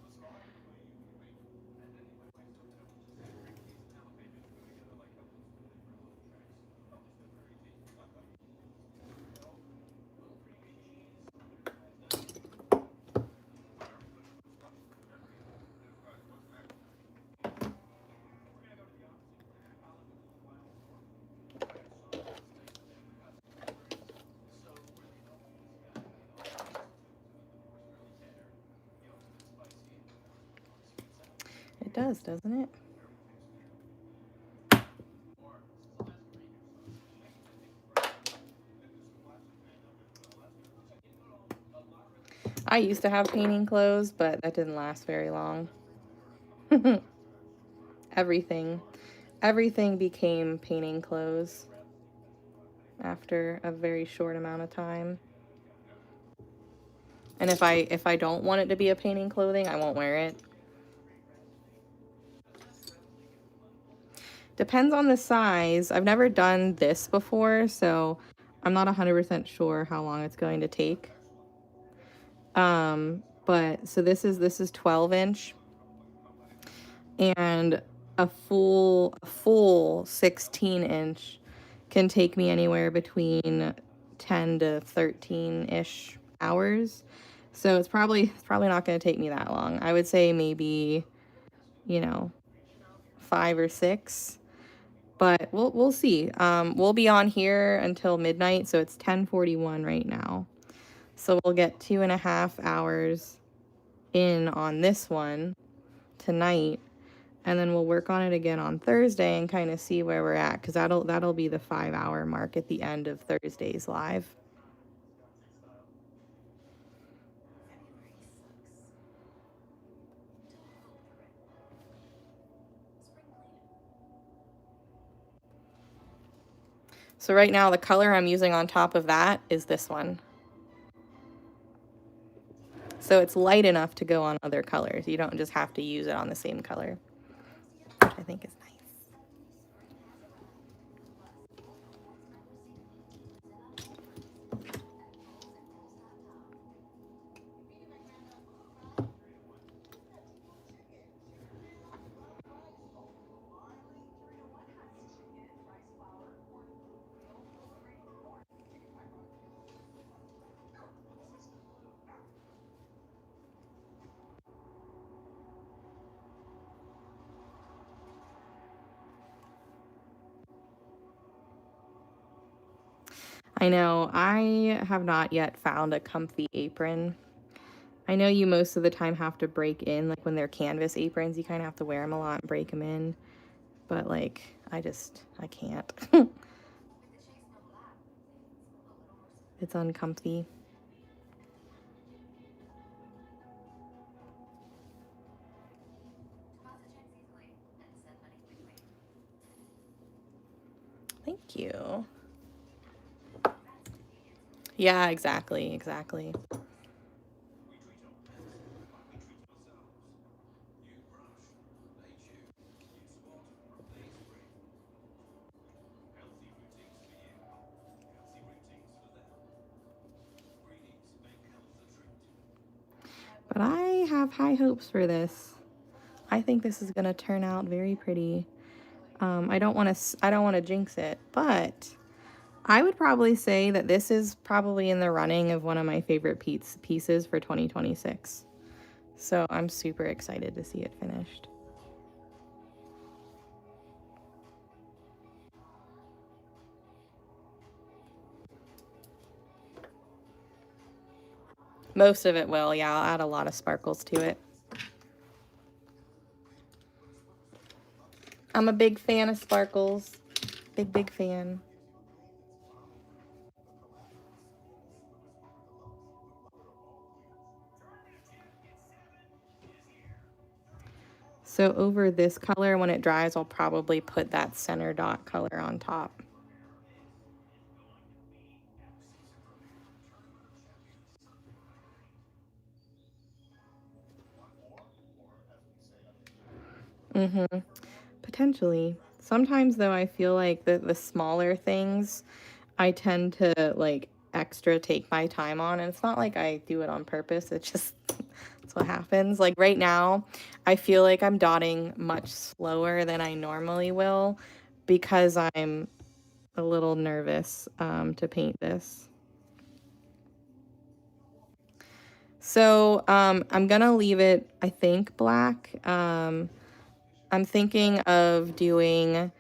It does, doesn't it? I used to have painting clothes, but that didn't last very long. Everything became painting clothes after a very short amount of time. And if I don't want it to be a painting clothing, I won't wear it. Depends on the size. I've never done this before, so I'm not 100% sure how long it's going to take. But so this is 12 inch, and a full 16 inch can take me anywhere between 10 to 13-ish hours. So it's probably not going to take me that long. I would say maybe, you know, 5 or 6. But we'll see. We'll be on here until midnight, so it's 10:41 right now. So we'll get 2.5 hours in on this one tonight, and then we'll work on it again on Thursday and kind of see where we're at, because that'll be the 5-hour mark at the end of Thursday's live. So right now the color I'm using on top of that is this one. So it's light enough to go on other colors. You don't just have to use it on the same color, which I think is nice. I know, I have not yet found a comfy apron. I know you most of the time have to break in, like when they're canvas aprons, you kind of have to wear them a lot and break them in. But like, I can't. It's uncomfy. Thank you. Yeah, exactly. But I have high hopes for this. I think this is going to turn out very pretty. I don't want to jinx it, but I would probably say that this is probably in the running of one of my favorite pieces for 2026. So I'm super excited to see it finished. Most of it will, yeah. I'll add a lot of sparkles to it. I'm a big fan of sparkles. Big fan. So over this color, when it dries, I'll probably put that center dot color on top. Mm-hmm. Potentially. Sometimes, though, I feel like the smaller things, I tend to, like, extra take my time on. And it's not like I do it on purpose. It's just, that's what happens. Like, right now, I feel like I'm dotting much slower than I normally will because I'm a little nervous to paint this. So I'm gonna leave it, I think, black. I'm thinking of doing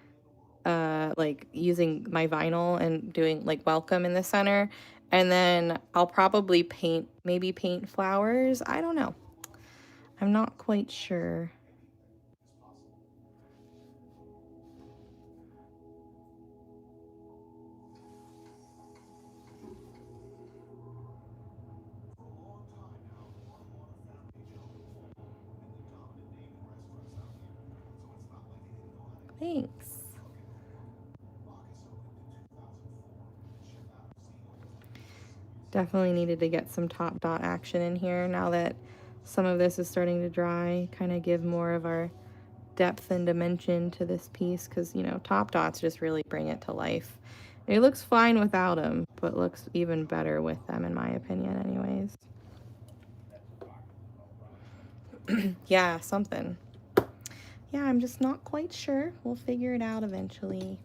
like using my vinyl and doing like welcome in the center, and then I'll probably maybe paint flowers. I don't know. I'm not quite sure. Thanks. Definitely needed to get some top dot action in here now that some of this is starting to dry, kind of give more of our depth and dimension to this piece, because, you know, top dots just really bring it to life. It looks fine without them, but looks even better with them, in my opinion, anyways. Yeah, something. Yeah, I'm just not quite sure. We'll figure it out eventually.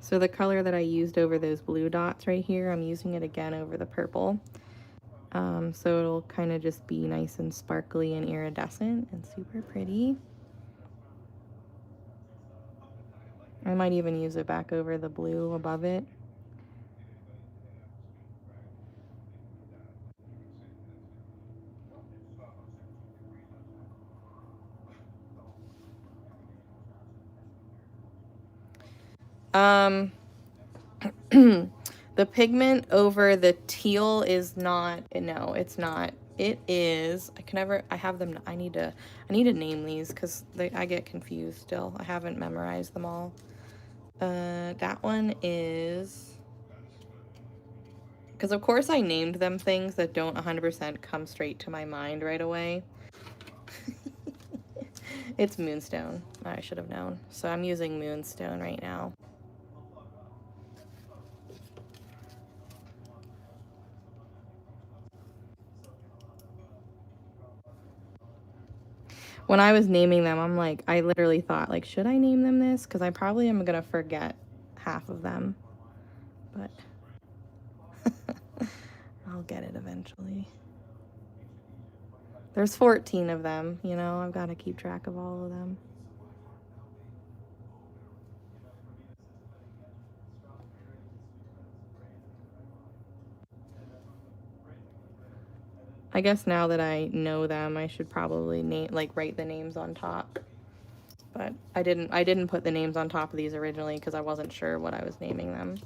So the color that I used over those blue dots right here, I'm using it again over the purple. So it'll kind of just be nice and sparkly and iridescent and super pretty. I might even use it back over the blue above it. Um, the pigment over the teal is not, no, it's not. It is, I have them, I need to name these because I get confused still. I haven't memorized them all. That one is, because of course I named them things that don't 100% come straight to my mind right away. It's Moonstone. I should have known. So I'm using Moonstone right now. When I was naming them, I'm like, I literally thought, like, should I name them this? Because I probably am going to forget half of them. But I'll get it eventually. There's 14 of them, you know, I've got to keep track of all of them. I guess now that I know them, I should probably write the names on top. But I didn't put the names on top of these originally because I wasn't sure what I was naming them.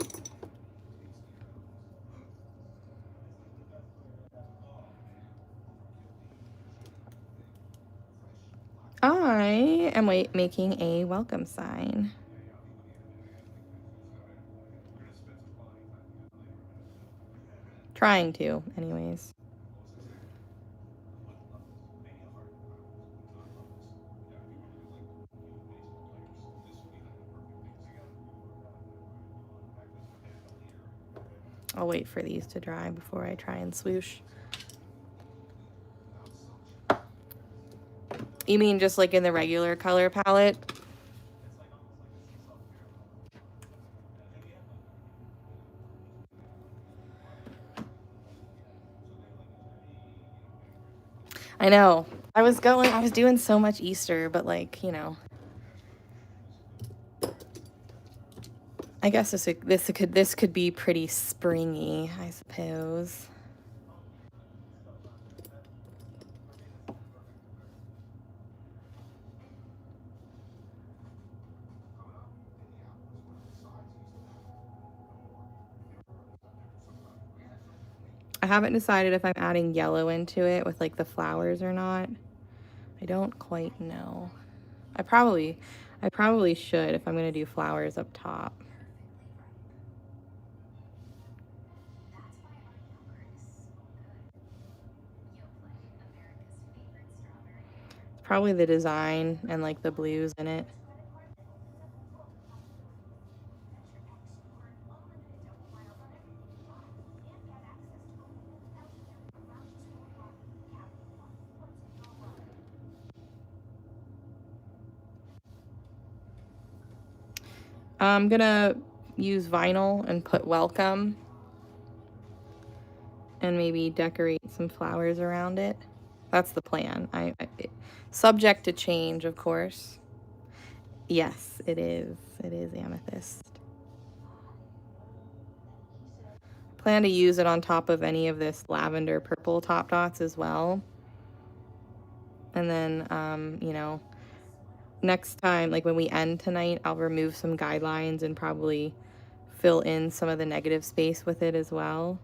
I am making a welcome sign. Trying to, anyways. I'll wait for these to dry before I try and swoosh. You mean just like in the regular color palette? I know. I was doing so much Easter, but like, you know. I guess this could be pretty springy, I suppose. I haven't decided if I'm adding yellow into it with like the flowers or not. I don't quite know. I probably should if I'm gonna do flowers up top. Probably the design and like the blues in it. I'm gonna use vinyl and put welcome and maybe decorate some flowers around it. That's the plan. Subject to change, of course. Yes, it is. It is amethyst. Plan to use it on top of any of this lavender purple top dots as well. And then, you know, next time, like when we end tonight, I'll remove some guidelines and probably fill in some of the negative space with it as well.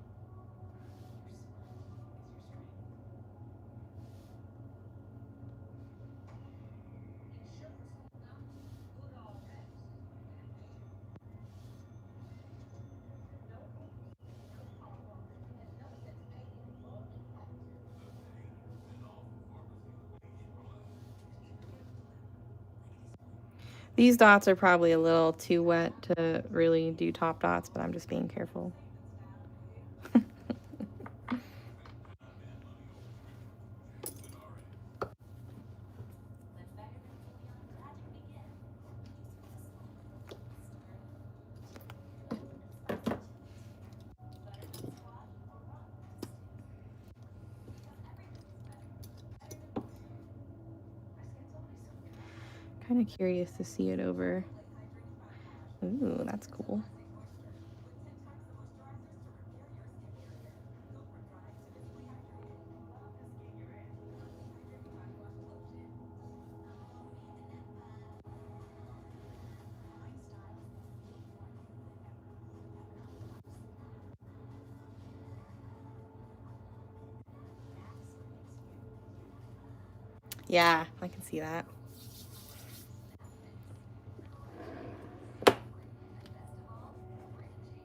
These dots are probably a little too wet to really do top dots, but I'm just being careful. Kind of curious to see it over. Ooh, that's cool. Yeah, I can see that.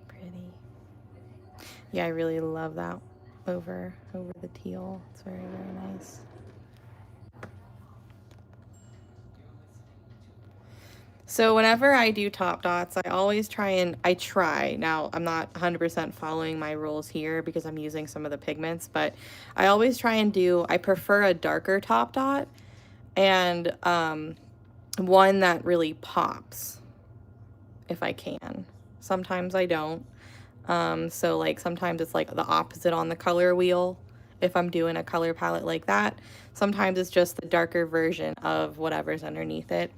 Pretty. Yeah, I really love that over the teal. It's very, very nice. So whenever I do top dots, I always try. Now, I'm not 100% following my rules here because I'm using some of the pigments, but I always try and I prefer a darker top dot and one that really pops if I can. Sometimes I don't. So like sometimes it's like the opposite on the color wheel if I'm doing a color palette like that. Sometimes it's just the darker version of whatever's underneath it.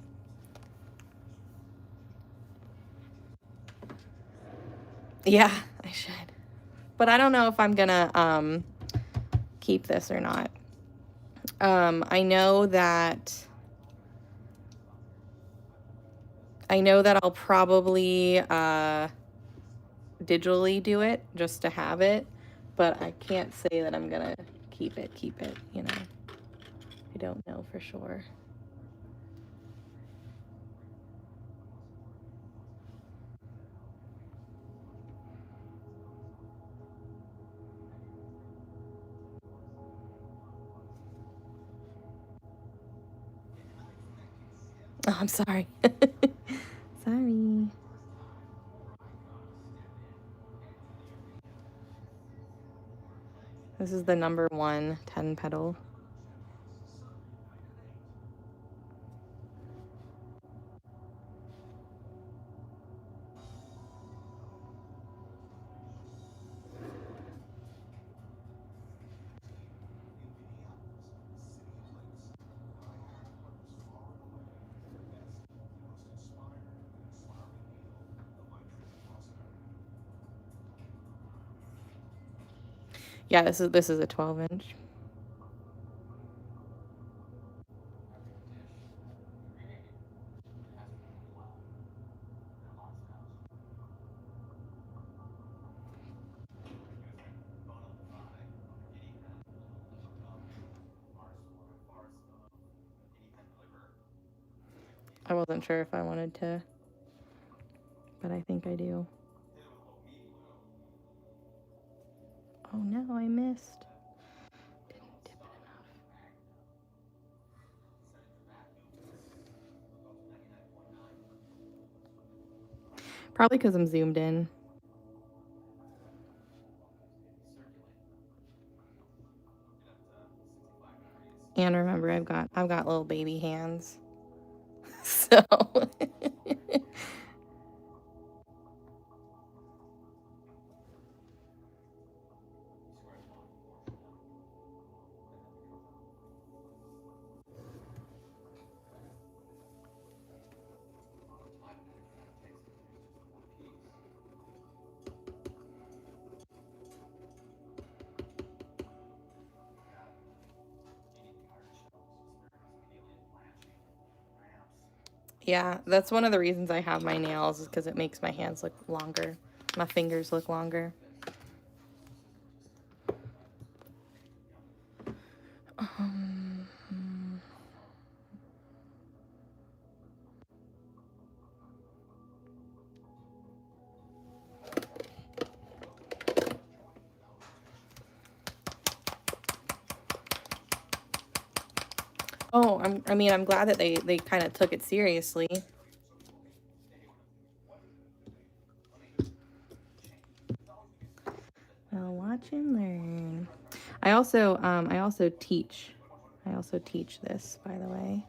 Yeah, I should. But I don't know if I'm gonna keep this or not. I know that I'll probably digitally do it just to have it, but I can't say that I'm gonna keep it, you know. I don't know for sure. Oh, I'm sorry. Sorry. This is the number 1 10 petal. Yeah, this is a 12-inch. I wasn't sure if I wanted to, but I think I do. Oh no, I missed. Didn't dip it enough. Probably because I'm zoomed in. And remember, I've got little baby hands. So yeah, that's one of the reasons I have my nails, is because it makes my hands look longer. My fingers look longer. Oh, I'm glad that they kind of took it seriously. Well, watch and learn. I also teach. I also teach this, by the way.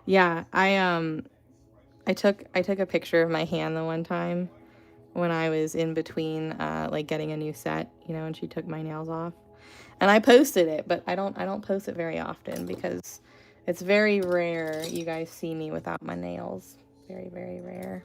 Yeah, I took a picture of my hand the one time when I was in between like getting a new set, you know, and she took my nails off. And I posted it, but I don't post it very often because it's very rare you guys see me without my nails. Very, very rare.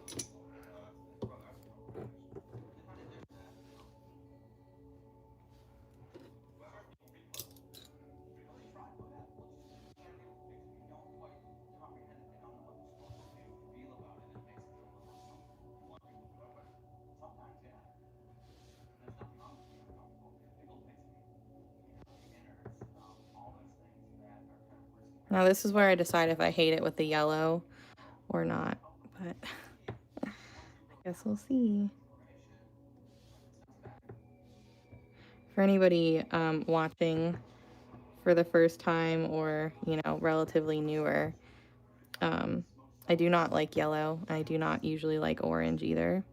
Now this is where I decide if I hate it with the yellow or not, but I guess we'll see. For anybody watching for the first time or, you know, relatively newer, I do not like yellow. I do not usually like orange either.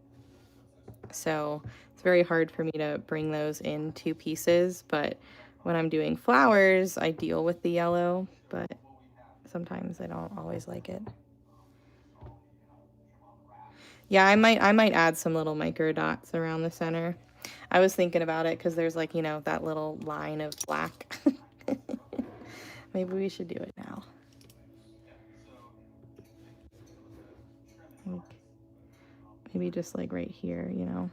So it's very hard for me to bring those in 2 pieces, but when I'm doing flowers, I deal with the yellow, but sometimes I don't always like it. Yeah, I might add some little micro dots around the center. I was thinking about it because there's like, you know, that little line of black. Maybe we should do it now. Like, maybe just like right here, you know.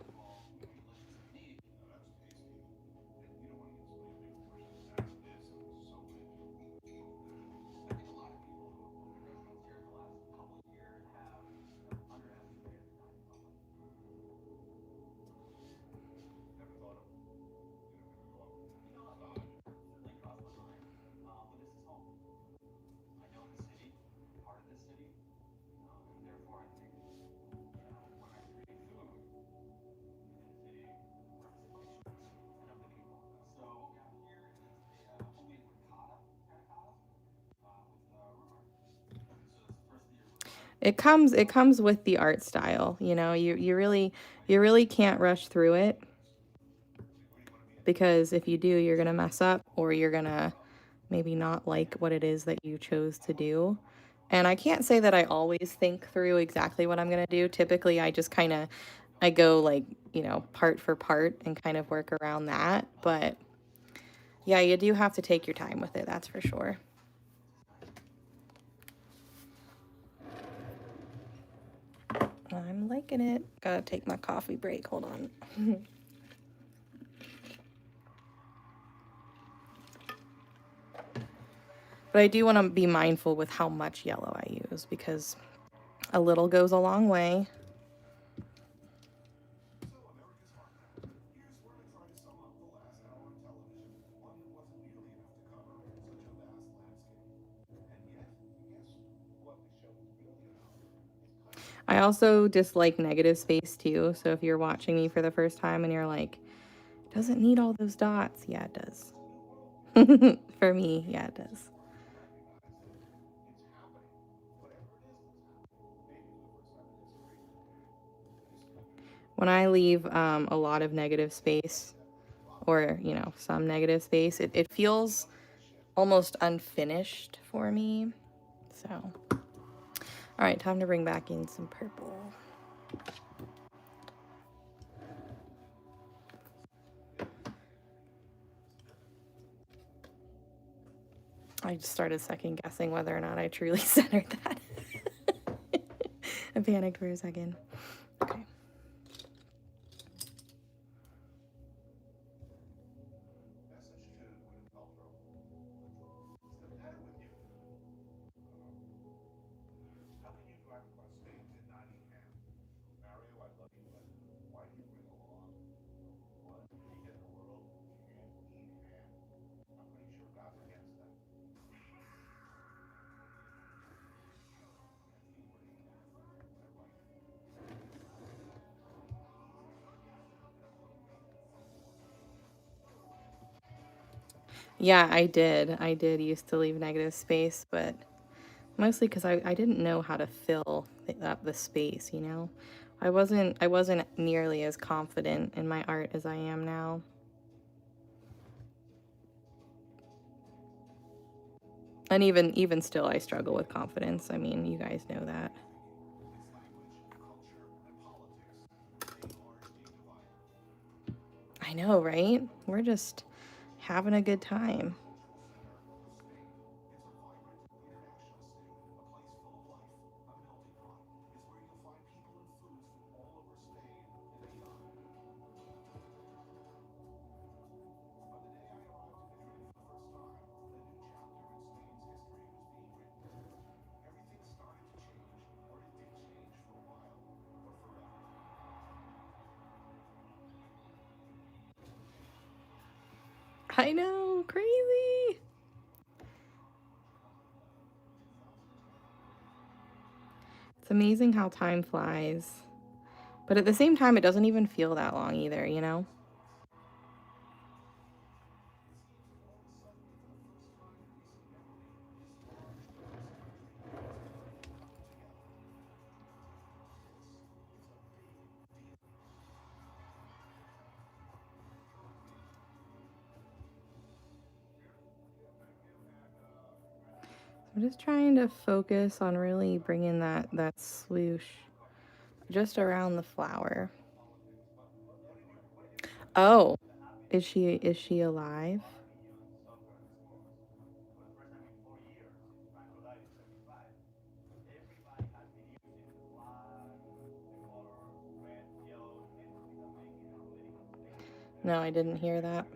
It comes with the art style, you know. You really can't rush through it, because if you do, you're gonna mess up, or you're gonna maybe not like what it is that you chose to do. And I can't say that I always think through exactly what I'm gonna do. Typically, I just kind of I go like, you know, part for part and kind of work around that. But yeah, you do have to take your time with it, that's for sure. I'm liking it. Gotta take my coffee break. Hold on. But I do want to be mindful with how much yellow I use, because a little goes a long way. I also dislike negative space too. So if you're watching me for the first time and you're like, doesn't need all those dots. Yeah, it does. For me, yeah, it does. When I leave a lot of negative space, or, you know, some negative space, it feels almost unfinished for me. So, all right, time to bring back in some purple. I just started second guessing whether or not I truly centered that. I panicked for a second. Okay. Yeah, I did. I did used to leave negative space, but mostly because I didn't know how to fill up the space, you know? I wasn't nearly as confident in my art as I am now. And even still, I struggle with confidence. I mean, you guys know that. I know, right? We're just having a good time. I know, crazy. It's amazing how time flies. But at the same time, it doesn't even feel that long either, you know? I'm just trying to focus on really bringing that swoosh just around the flower. Oh, is she alive? No, I didn't hear that.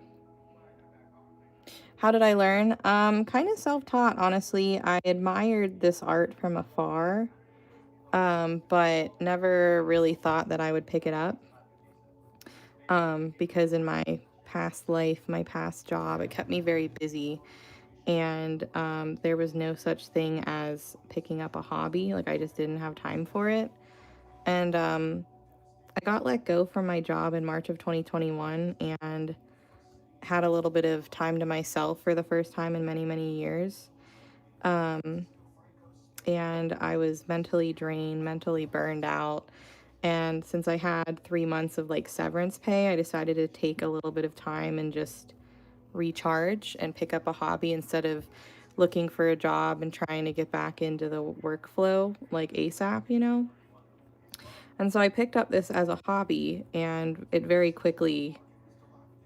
How did I learn? Kind of self-taught, honestly. I admired this art from afar, but never really thought that I would pick it up. Because in my past life, my past job, it kept me very busy, and there was no such thing as picking up a hobby. Like, I just didn't have time for it. And I got let go from my job in March of 2021, and had a little bit of time to myself for the first time in many, many years. Um, and I was mentally drained, mentally burned out. And since I had 3 months of like severance pay, I decided to take a little bit of time and just recharge and pick up a hobby instead of looking for a job and trying to get back into the workflow like ASAP, you know? And so I picked up this as a hobby, and it very quickly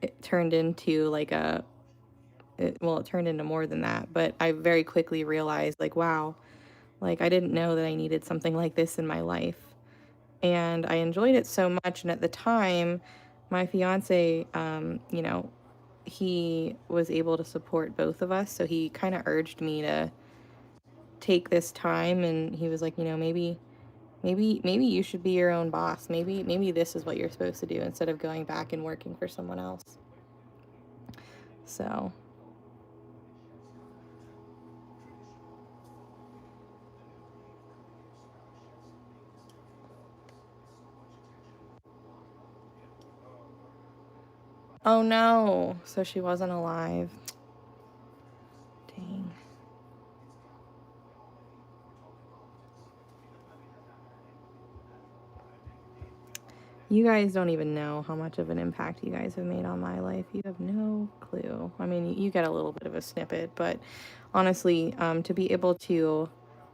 it turned into like it turned into more than that, but I very quickly realized like, wow, like I didn't know that I needed something like this in my life. And I enjoyed it so much. And at the time, my fiance, you know, he was able to support both of us. So he kind of urged me to take this time, and he was like, you know, maybe you should be your own boss. Maybe this is what you're supposed to do instead of going back and working for someone else. So oh no, so she wasn't alive. Dang. You guys don't even know how much of an impact you guys have made on my life. You have no clue. I mean, you get a little bit of a snippet, but honestly, to be able to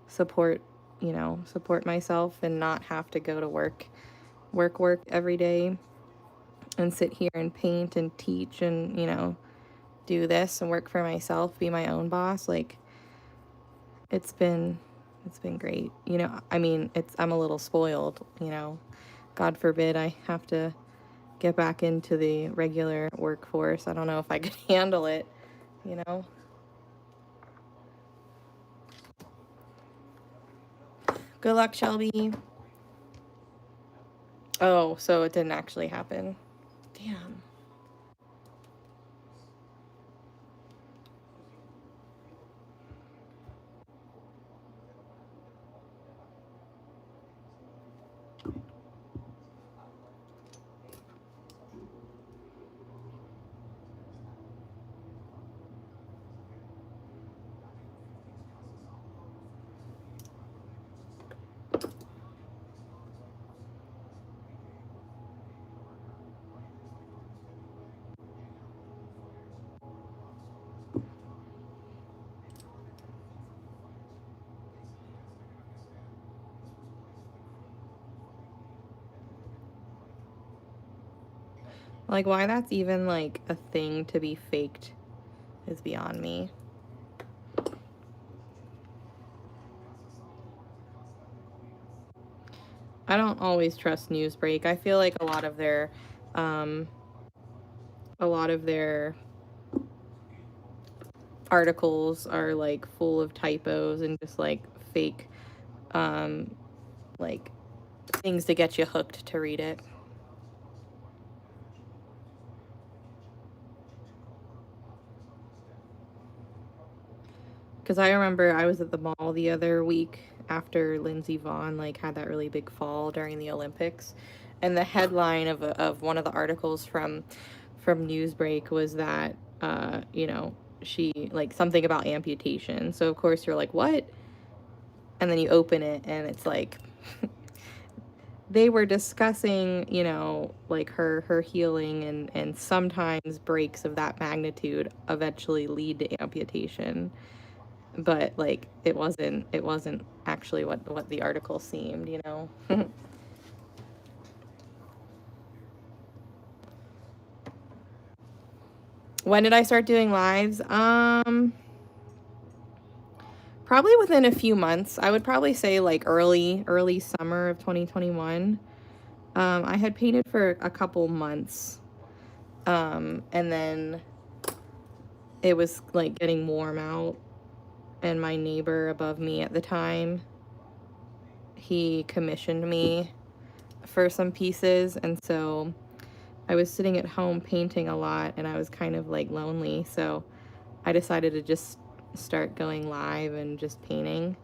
support, you know, support myself and not have to go to work every day and sit here and paint and teach and, you know, do this and work for myself, be my own boss, like it's been great. You know, I mean, I'm a little spoiled, you know. God forbid I have to get back into the regular workforce. I don't know if I could handle it, you know. Good luck, Shelby. Oh, so it didn't actually happen. Damn. Like, why that's even like a thing to be faked is beyond me. I don't always trust Newsbreak. I feel like um, a lot of their articles are like full of typos and just like fake, um, like things to get you hooked to read it. Because I remember I was at the mall the other week after Lindsey Vonn like had that really big fall during the Olympics, and the headline of one of the articles from Newsbreak was that you know, she like something about amputation. So of course you're like, what? And then you open it and it's like they were discussing, you know, like her healing, and sometimes breaks of that magnitude eventually lead to amputation. But like it wasn't actually what the article seemed, you know. When did I start doing lives? Probably within a few months. I would probably say like early summer of 2021. I had painted for a couple months, and then it was like getting warm out, and my neighbor above me at the time, he commissioned me for some pieces, and so I was sitting at home painting a lot, and I was kind of like lonely, so I decided to just start going live and just painting.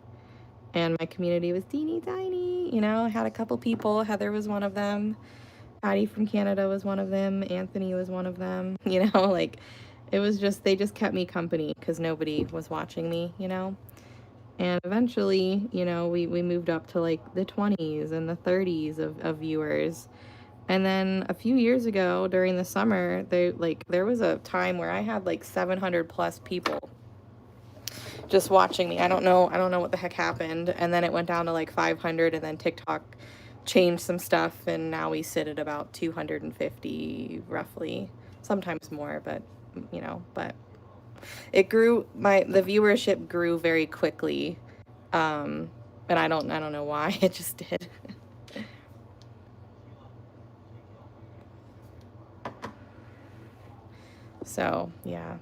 And my community was teeny tiny, you know. I had a couple people. Heather was one of them. Patty from Canada was one of them. Anthony was one of them. You know, like it was just, they just kept me company because nobody was watching me, you know. And eventually, you know, we moved up to like the 20s and the 30s of viewers. And then a few years ago during the summer, there was a time where I had like 700 plus people just watching me. I don't know what the heck happened. And then it went down to like 500, and then TikTok changed some stuff, and now we sit at about 250 roughly. Sometimes more, but you know, but it grew, the viewership grew very quickly. And I don't know why. It just did. So, yeah.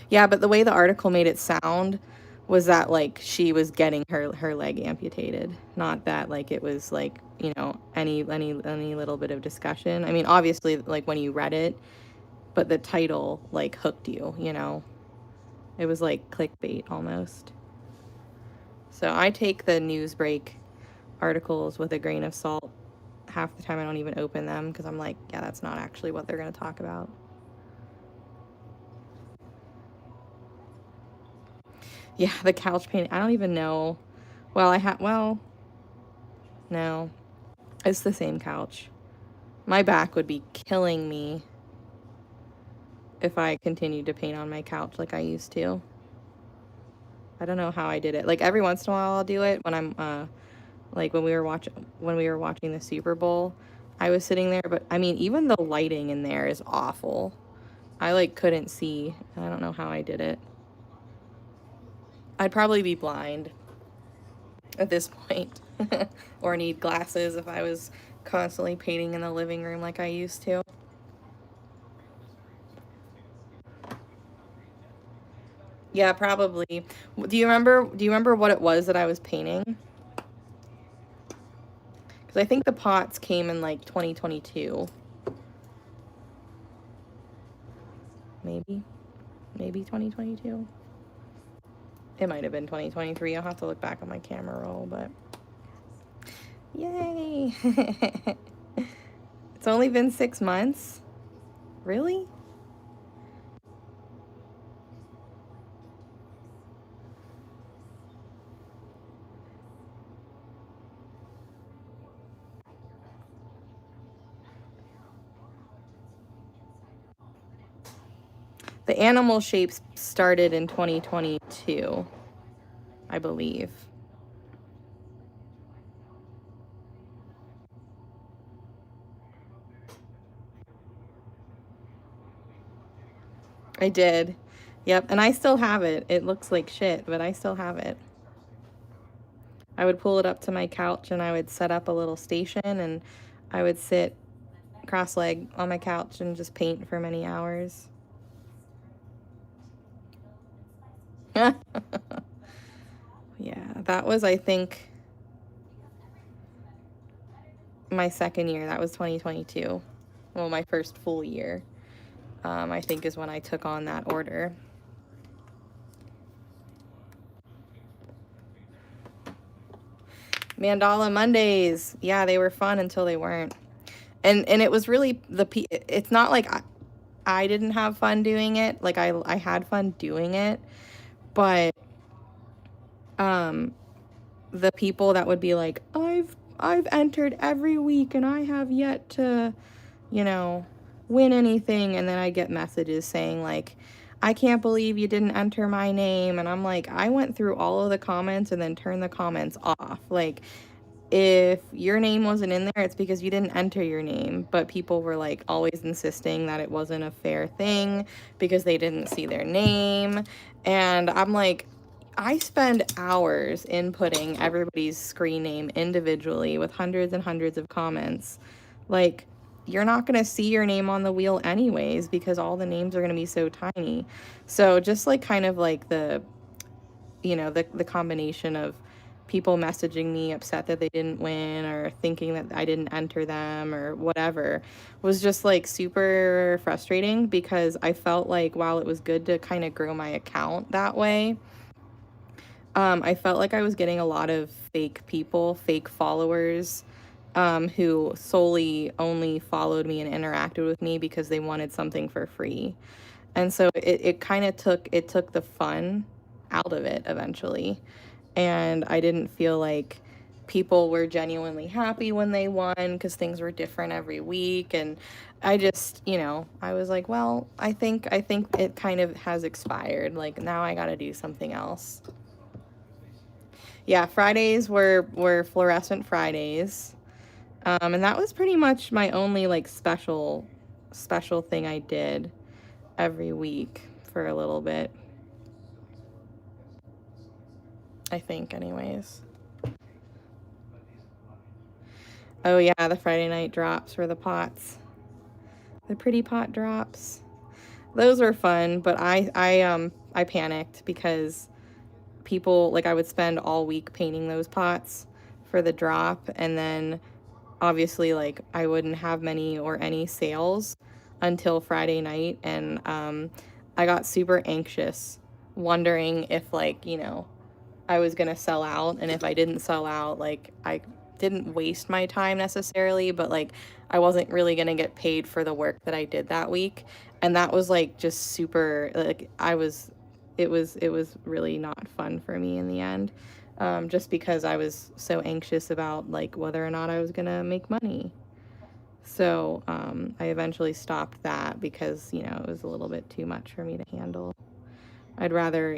Yeah, but the way the article made it sound was that like she was getting her leg amputated, not that like it was like, you know, any little bit of discussion. I mean, obviously like when you read it, but the title like hooked you, you know. It was like clickbait almost. So I take the news break articles with a grain of salt. Half the time I don't even open them because I'm like, yeah, that's not actually what they're going to talk about. Yeah, the couch painting. I don't even know. Well, no. It's the same couch. My back would be killing me if I continued to paint on my couch like I used to. I don't know how I did it. Like every once in a while I'll do it when I'm like when we were watching the Super Bowl. I was sitting there, but I mean even the lighting in there is awful. I like couldn't see. I don't know how I did it. I'd probably be blind at this point or need glasses if I was constantly painting in the living room like I used to. Yeah, probably. Do you remember what it was that I was painting? Cuz I think the pots came in like 2022. Maybe. Maybe 2022. It might have been 2023. I'll have to look back on my camera roll, but yay. It's only been 6 months. Really? The animal shapes started in 2022, I believe. I did. Yep, and I still have it. It looks like shit, but I still have it. I would pull it up to my couch and I would set up a little station and I would sit cross-legged on my couch and just paint for many hours. Yeah, that was, I think, my second year. That was 2022. Well, my first full year, I think, is when I took on that order. Mandala Mondays. Yeah, they were fun until they weren't. And it was really it's not like I didn't have fun doing it. Like I had fun doing it, but um the people that would be like, I've entered every week and I have yet to, you know, win anything, and then I get messages saying like, I can't believe you didn't enter my name, and I'm like, I went through all of the comments and then turned the comments off. Like, if your name wasn't in there, it's because you didn't enter your name. But people were like always insisting that it wasn't a fair thing because they didn't see their name. And I'm like, I spend hours inputting everybody's screen name individually with hundreds and hundreds of comments. Like, you're not going to see your name on the wheel anyways because all the names are going to be so tiny. So just like kind of like the combination of people messaging me upset that they didn't win or thinking that I didn't enter them or whatever was just like super frustrating because I felt like while it was good to kind of grow my account that way, I felt like I was getting a lot of fake people, fake followers, who solely only followed me and interacted with me because they wanted something for free. And so it kind of took the fun out of it eventually. And I didn't feel like people were genuinely happy when they won because things were different every week. And I just, I was like, well, I think it kind of has expired. Like now I got to do something else. Yeah, Fridays were fluorescent Fridays. And that was pretty much my only like special thing I did every week for a little bit. I think anyways. Oh yeah, the Friday night drops for the pots. The pretty pot drops. Those were fun, but I panicked because people, like, I would spend all week painting those pots for the drop, and then obviously like I wouldn't have many or any sales until Friday night. And I got super anxious wondering if, like, I was gonna sell out, and if I didn't sell out, like, I didn't waste my time necessarily, but like I wasn't really gonna get paid for the work that I did that week. And that was like just super, like, it was really not fun for me in the end, just because I was so anxious about like whether or not I was gonna make money. So I eventually stopped that because it was a little bit too much for me to handle. I'd rather,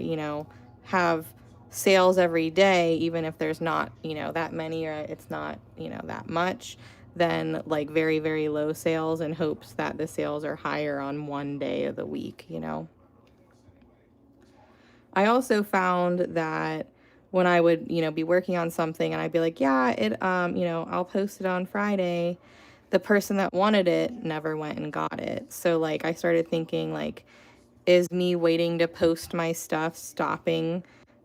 have sales every day, even if there's not, that many, or it's not, that much, than like very, very low sales in hopes that the sales are higher on one day of the week. I also found that when I would, be working on something and I'd be like, yeah, I'll post it on Friday, the person that wanted it never went and got it. So like I started thinking, like, is me waiting to post my stuff stopping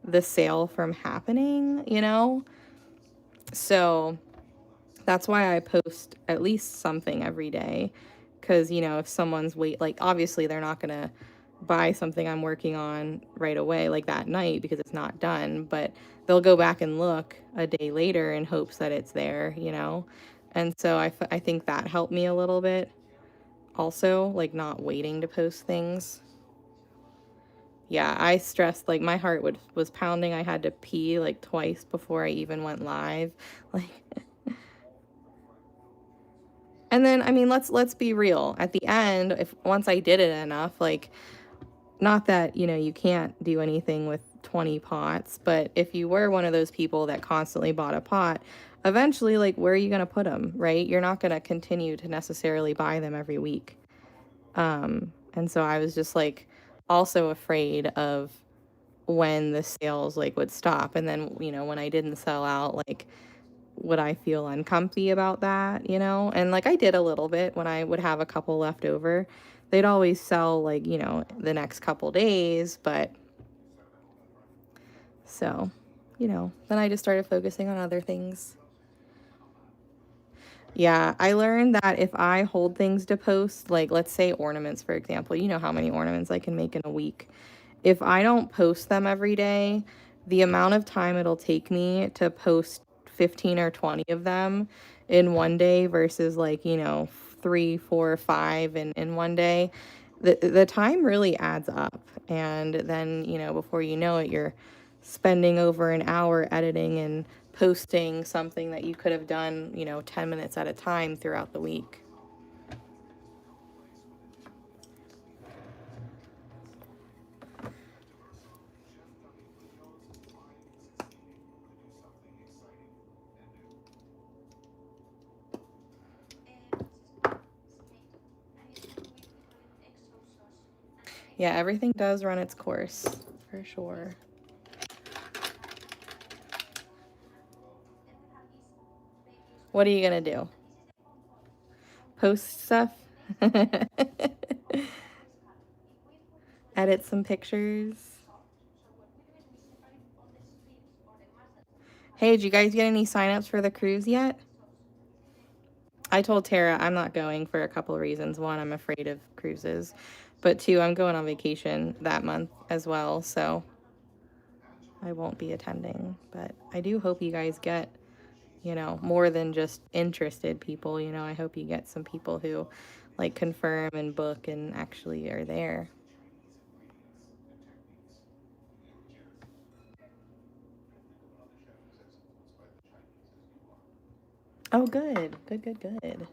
the sale from happening? So that's why I post at least something every day. Because, if someone's like, obviously they're not going to buy something I'm working on right away, like that night, because it's not done, but they'll go back and look a day later in hopes that it's there. And so I think that helped me a little bit also, like not waiting to post things. Yeah, I stressed, like my heart was pounding. I had to pee like twice before I even went live. Like, and then I mean, let's be real. At the end, if once I did it enough, like, not that, you can't do anything with 20 pots, but if you were one of those people that constantly bought a pot, eventually, like, where are you going to put them, right? You're not going to continue to necessarily buy them every week. And so I was just like also afraid of when the sales like would stop, and then when I didn't sell out, like, would I feel uncomfy about that? And like I did a little bit when I would have a couple left over. They'd always sell like the next couple days, but so then I just started focusing on other things. Yeah, I learned that if I hold things to post, like let's say ornaments, for example, you know how many ornaments I can make in a week. If I don't post them every day, the amount of time it'll take me to post 15 or 20 of them in one day versus like, 3, 4, 5 in one day, the time really adds up. And then, before you know it, you're spending over an hour editing and posting something that you could have done, 10 minutes at a time throughout the week. Yeah, everything does run its course, for sure. What are you gonna do? Post stuff? Edit some pictures? Hey, did you guys get any signups for the cruise yet? I told Tara I'm not going for a couple of reasons. One, I'm afraid of cruises. But two, I'm going on vacation that month as well, so I won't be attending. But I do hope you guys get, more than just interested people. I hope you get some people who like confirm and book and actually are there. Oh, good. Good, good, good.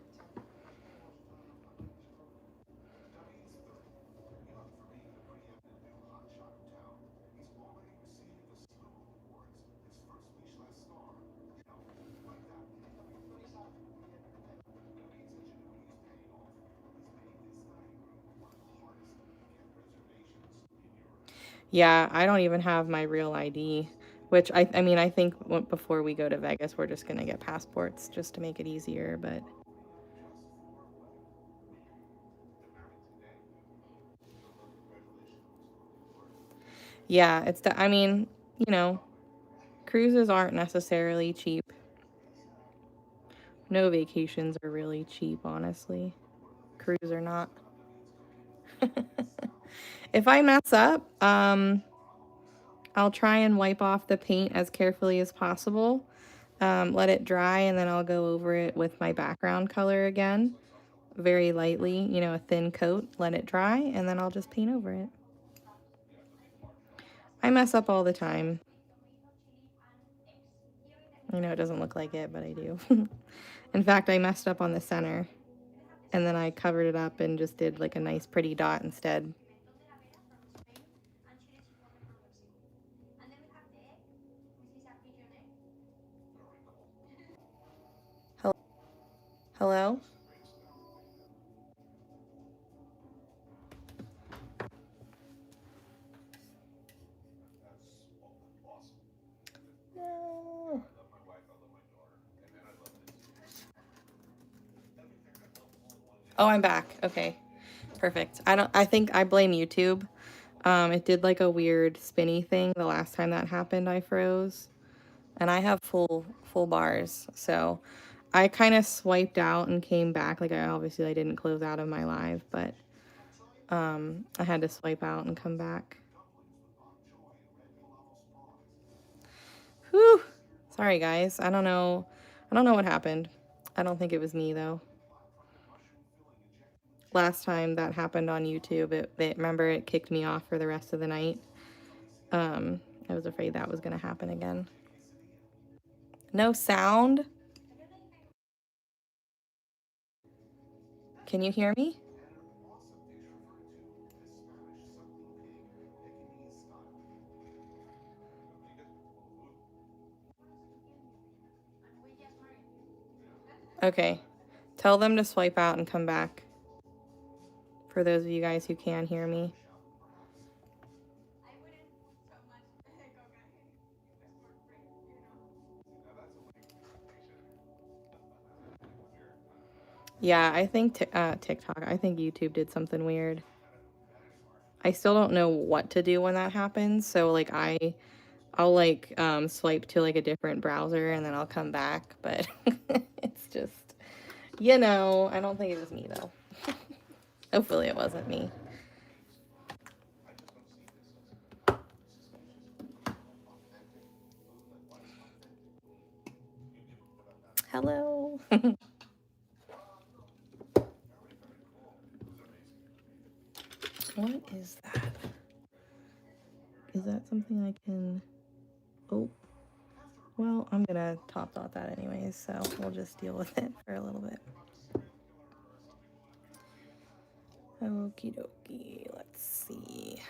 Yeah, I don't even have my real ID, which I mean, I think before we go to Vegas, we're just gonna get passports just to make it easier, but yeah, I mean, you know, cruises aren't necessarily cheap. No vacations are really cheap, honestly. Cruise or not. If I mess up, I'll try and wipe off the paint as carefully as possible. Let it dry, and then I'll go over it with my background color again, very lightly, you know, a thin coat, let it dry, and then I'll just paint over it. I mess up all the time. I know it doesn't look like it, but I do. In fact, I messed up on the center, and then I covered it up and just did like a nice pretty dot instead. Hello? No. Oh, I'm back. Okay. Perfect. I think I blame YouTube. It did like a weird spinny thing the last time that happened. I froze, and I have full bars, so I kind of swiped out and came back. Like I didn't close out of my live, but I had to swipe out and come back. Whew. Sorry guys. I don't know. I don't know what happened. I don't think it was me though. Last time that happened on YouTube, remember it kicked me off for the rest of the night. I was afraid that was going to happen again. No sound? Can you hear me? Okay. Tell them to swipe out and come back. For those of you guys who can hear me. Yeah, I think TikTok, I think YouTube did something weird. I still don't know what to do when that happens. So like I'll like swipe to like a different browser and then I'll come back, but it's just, you know, I don't think it was me though. Hopefully it wasn't me. Hello. What is that? Is that something I can... Oh. Well, I'm gonna top dot that anyways, so we'll just deal with it for a little bit. Okie dokie. Let's see.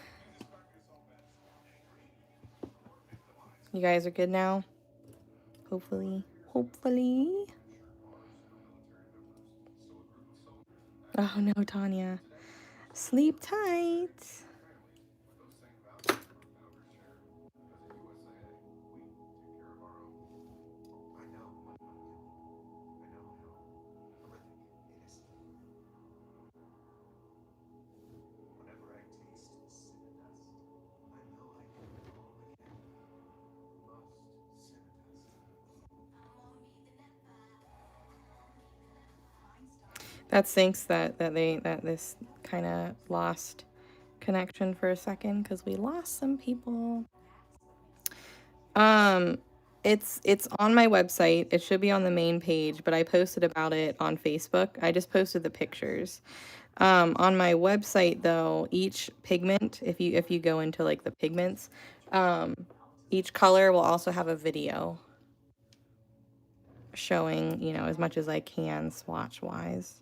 You guys are good now? Hopefully. Hopefully. Oh no, Tanya. Sleep tight. That stinks that this kind of lost connection for a second because we lost some people. It's on my website. It should be on the main page, but I posted about it on Facebook. I just posted the pictures. On my website though, each pigment, if you go into like the pigments, each color will also have a video. showing, you know, as much as I can swatch wise.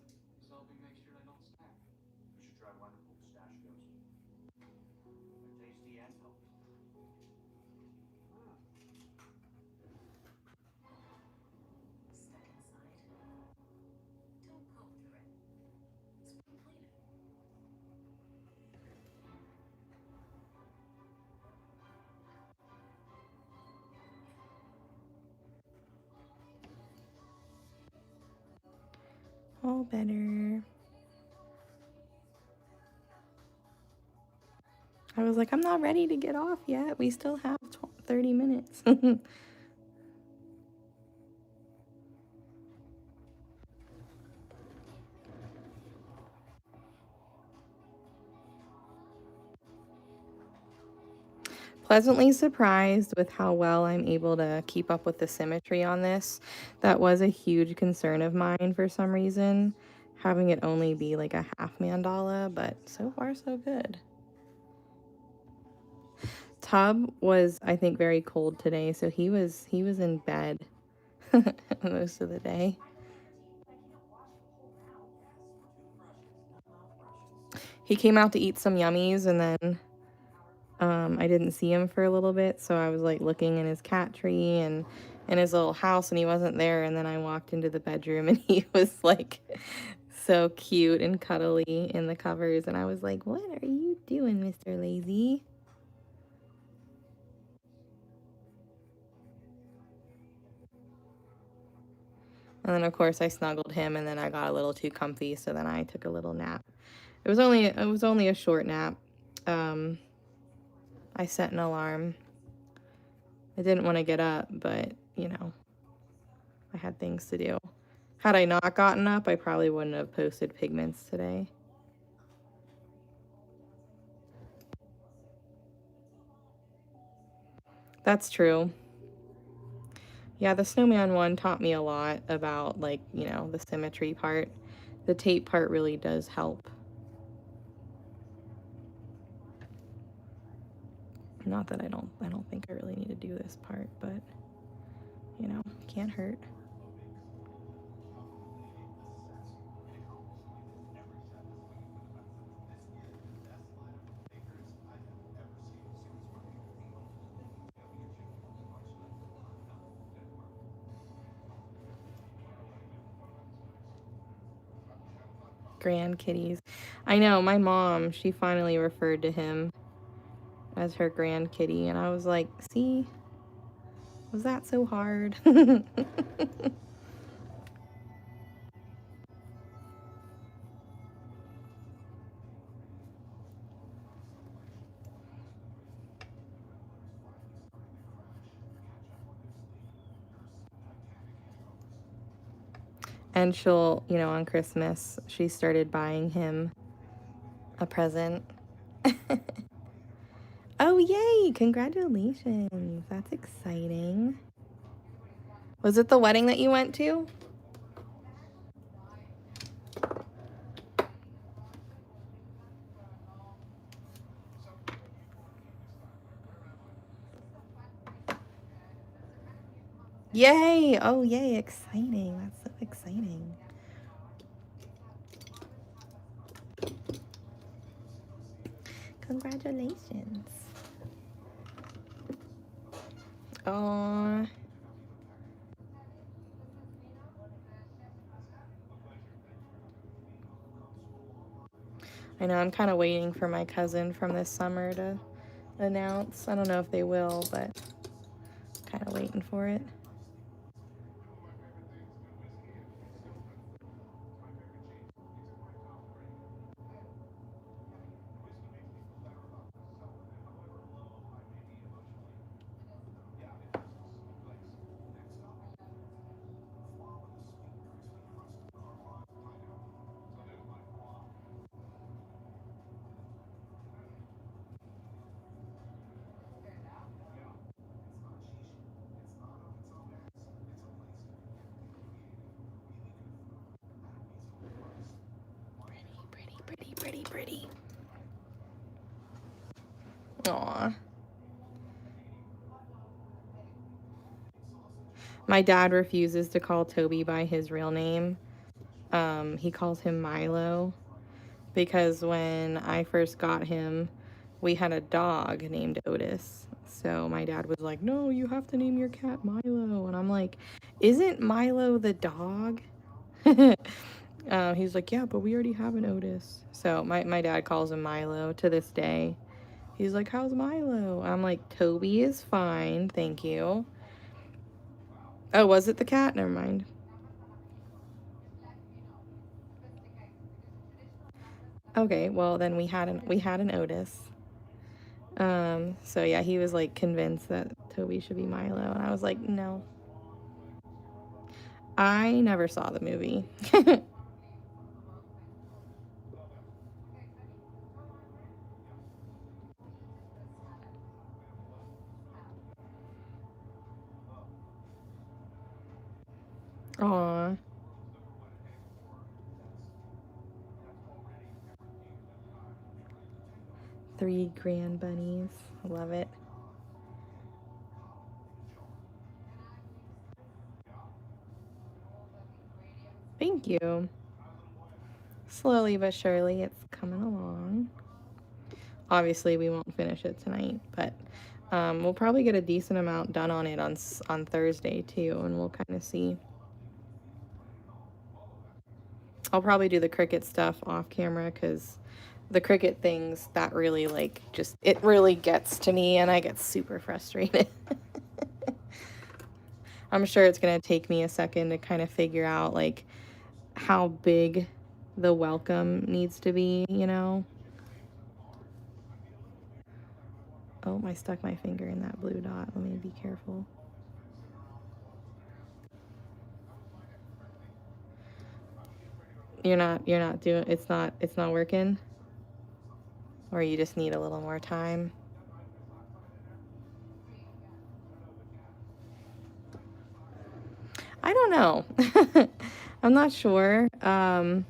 All better. I was like, I'm not ready to get off yet. We still have 30 minutes. Pleasantly surprised with how well I'm able to keep up with the symmetry on this. That was a huge concern of mine for some reason, having it only be like a half mandala, but so far so good. Tub was, I think, very cold today, so he was in bed most of the day. He came out to eat some yummies, and then I didn't see him for a little bit, so I was like looking in his cat tree and in his little house, and he wasn't there. And then I walked into the bedroom, and he was like so cute and cuddly in the covers, and I was like, what are you doing, Mr. Lazy? And then of course I snuggled him, and then I got a little too comfy, so then I took a little nap. It was only a short nap. I set an alarm. I didn't want to get up, but you know, I had things to do. Had I not gotten up, I probably wouldn't have posted pigments today. That's true. Yeah, the snowman one taught me a lot about, like, you know, the symmetry part. The tape part really does help. Not that I don't think I really need to do this part, but you know, can't hurt. Grandkitties. I know, my mom, she finally referred to him as her grandkitty, and I was like, see, was that so hard? And she'll, you know, on Christmas, she started buying him a present. Oh, yay! Congratulations. That's exciting. Was it the wedding that you went to? Yay! Oh, yay, exciting. That's so exciting. Congratulations. Oh. I know, I'm kind of waiting for my cousin from this summer to announce. I don't know if they will, but kind of waiting for it. Pretty. Aw. My dad refuses to call Toby by his real name. He calls him Milo because when I first got him, we had a dog named Otis. So my dad was like, "No, you have to name your cat Milo." And I'm like, "Isn't Milo the dog?" He's like, "Yeah, but we already have an Otis." So my dad calls him Milo to this day. He's like, "How's Milo?" I'm like, "Toby is fine, thank you." Oh, was it the cat? Never mind. Okay, well then we had an Otis. So yeah, he was like convinced that Toby should be Milo, and I was like, no. I never saw the movie. Aw, 3 grand bunnies. Love it. Thank you. Slowly but surely, it's coming along. Obviously, we won't finish it tonight, but we'll probably get a decent amount done on it on Thursday too, and we'll kind of see. I'll probably do the Cricut stuff off camera because the Cricut things that really like just it really gets to me and I get super frustrated. I'm sure it's gonna take me a second to kind of figure out like how big the welcome needs to be, you know? Oh, I stuck my finger in that blue dot. Let me be careful. You're not doing it's not working? Or you just need a little more time? I don't know. I'm not sure. I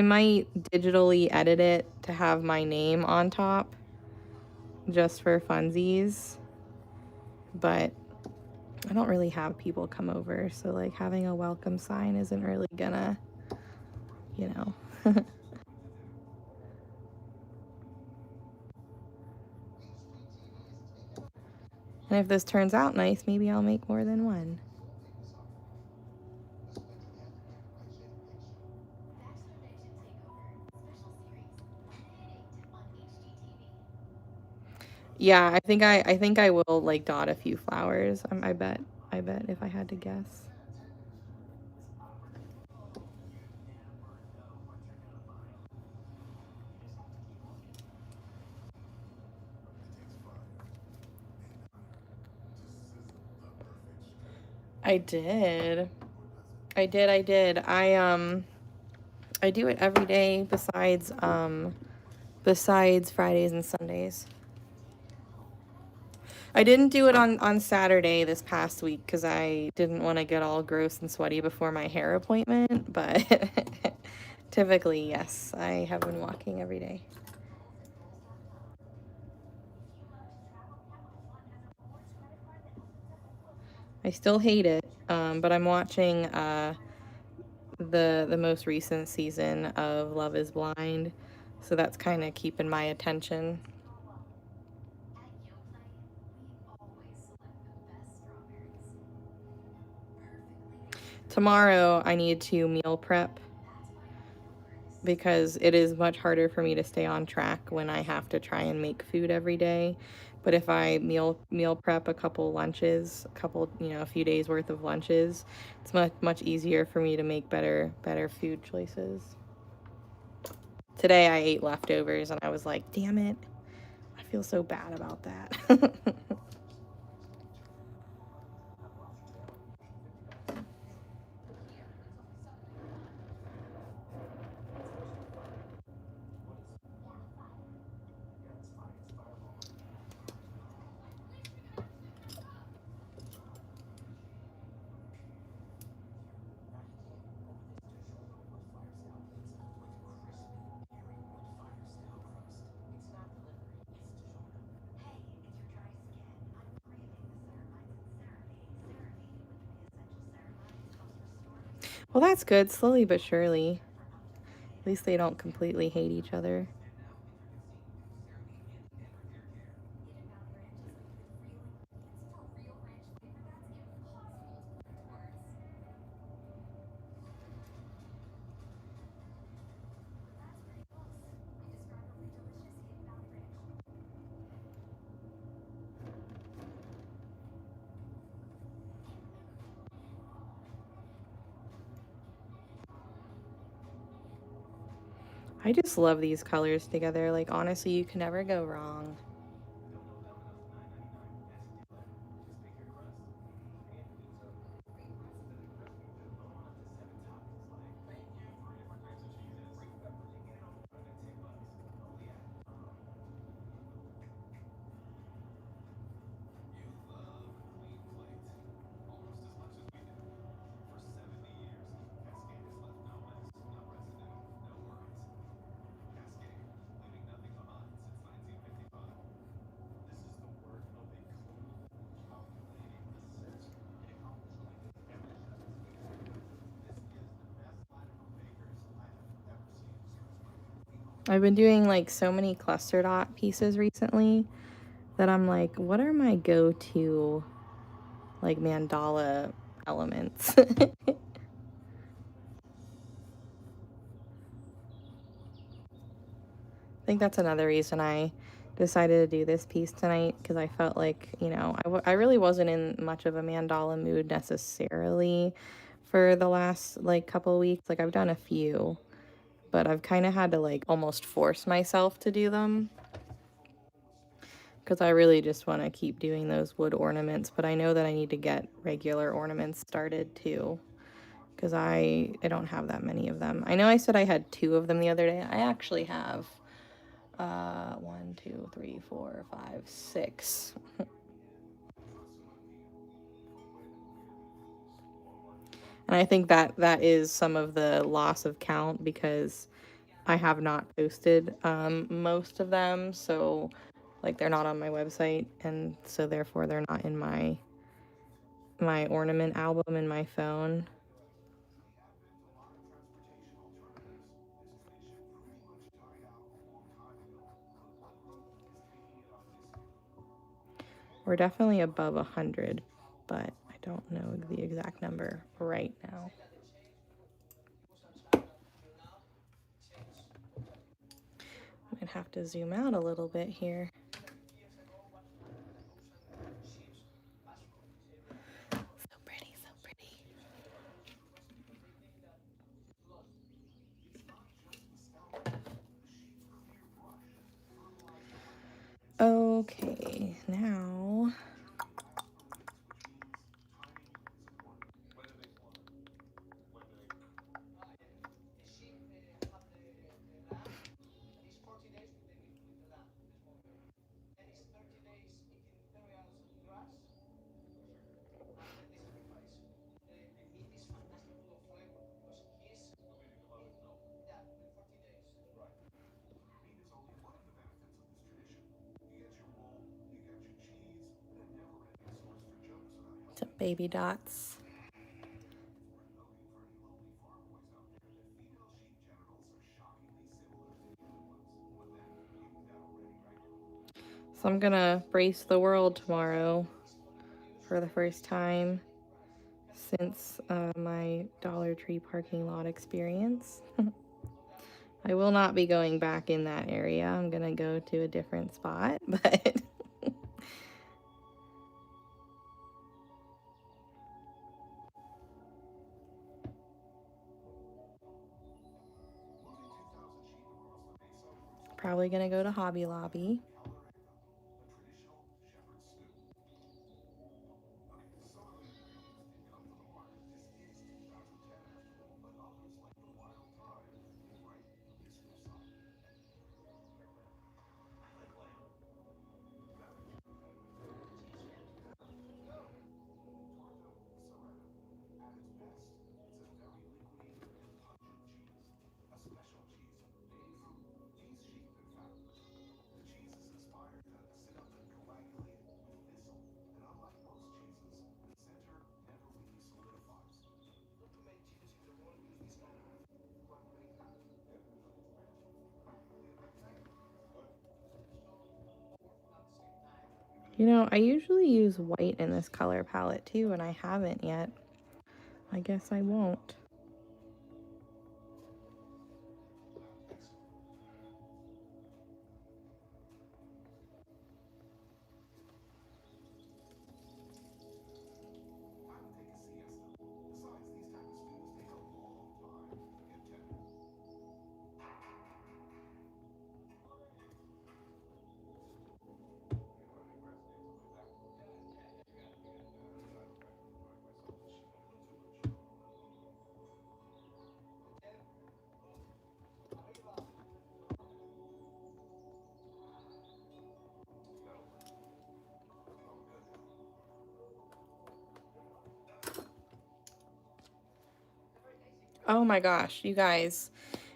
might digitally edit it to have my name on top just for funsies, but I don't really have people come over, so like having a welcome sign isn't really gonna, you know. And if this turns out nice, maybe I'll make more than one. Yeah, I think I will like dot a few flowers. I bet if I had to guess. I did. I did. I do it every day besides Fridays and Sundays. I didn't do it on Saturday this past week because I didn't want to get all gross and sweaty before my hair appointment, but typically, yes, I have been walking every day. I still hate it, but I'm watching the most recent season of Love is Blind, so that's kind of keeping my attention. Tomorrow, I need to meal prep because it is much harder for me to stay on track when I have to try and make food every day. But if I meal prep a couple lunches, a few days worth of lunches, it's much easier for me to make better food choices. Today I ate leftovers and I was like, "Damn it. I feel so bad about that." Well, that's good. Slowly but surely. At least they don't completely hate each other. I just love these colors together. Like, honestly, you can never go wrong. I've been doing like so many cluster dot pieces recently that I'm like, what are my go-to like mandala elements? I think that's another reason I decided to do this piece tonight, because I felt like, you know, I really wasn't in much of a mandala mood necessarily for the last like couple weeks. Like, I've done a few, but I've kind of had to like almost force myself to do them, because I really just want to keep doing those wood ornaments. But I know that I need to get regular ornaments started too, because I don't have that many of them. I know I said I had 2 of them the other day. I actually have 1, 2, 3, 4, 5, 6. And I think that that is some of the loss of count, because I have not posted most of them, so like they're not on my website, and so therefore they're not in my ornament album in my phone. We're definitely above 100, but I don't know the exact number right now. Might have to zoom out a little bit here. So pretty, so pretty. Okay, now some baby dots. So I'm gonna brace the world tomorrow for the first time since my Dollar Tree parking lot experience. I will not be going back in that area. I'm gonna go to a different spot, but probably gonna go to Hobby Lobby. You know, I usually use white in this color palette too, and I haven't yet. I guess I won't. Oh my gosh, you guys.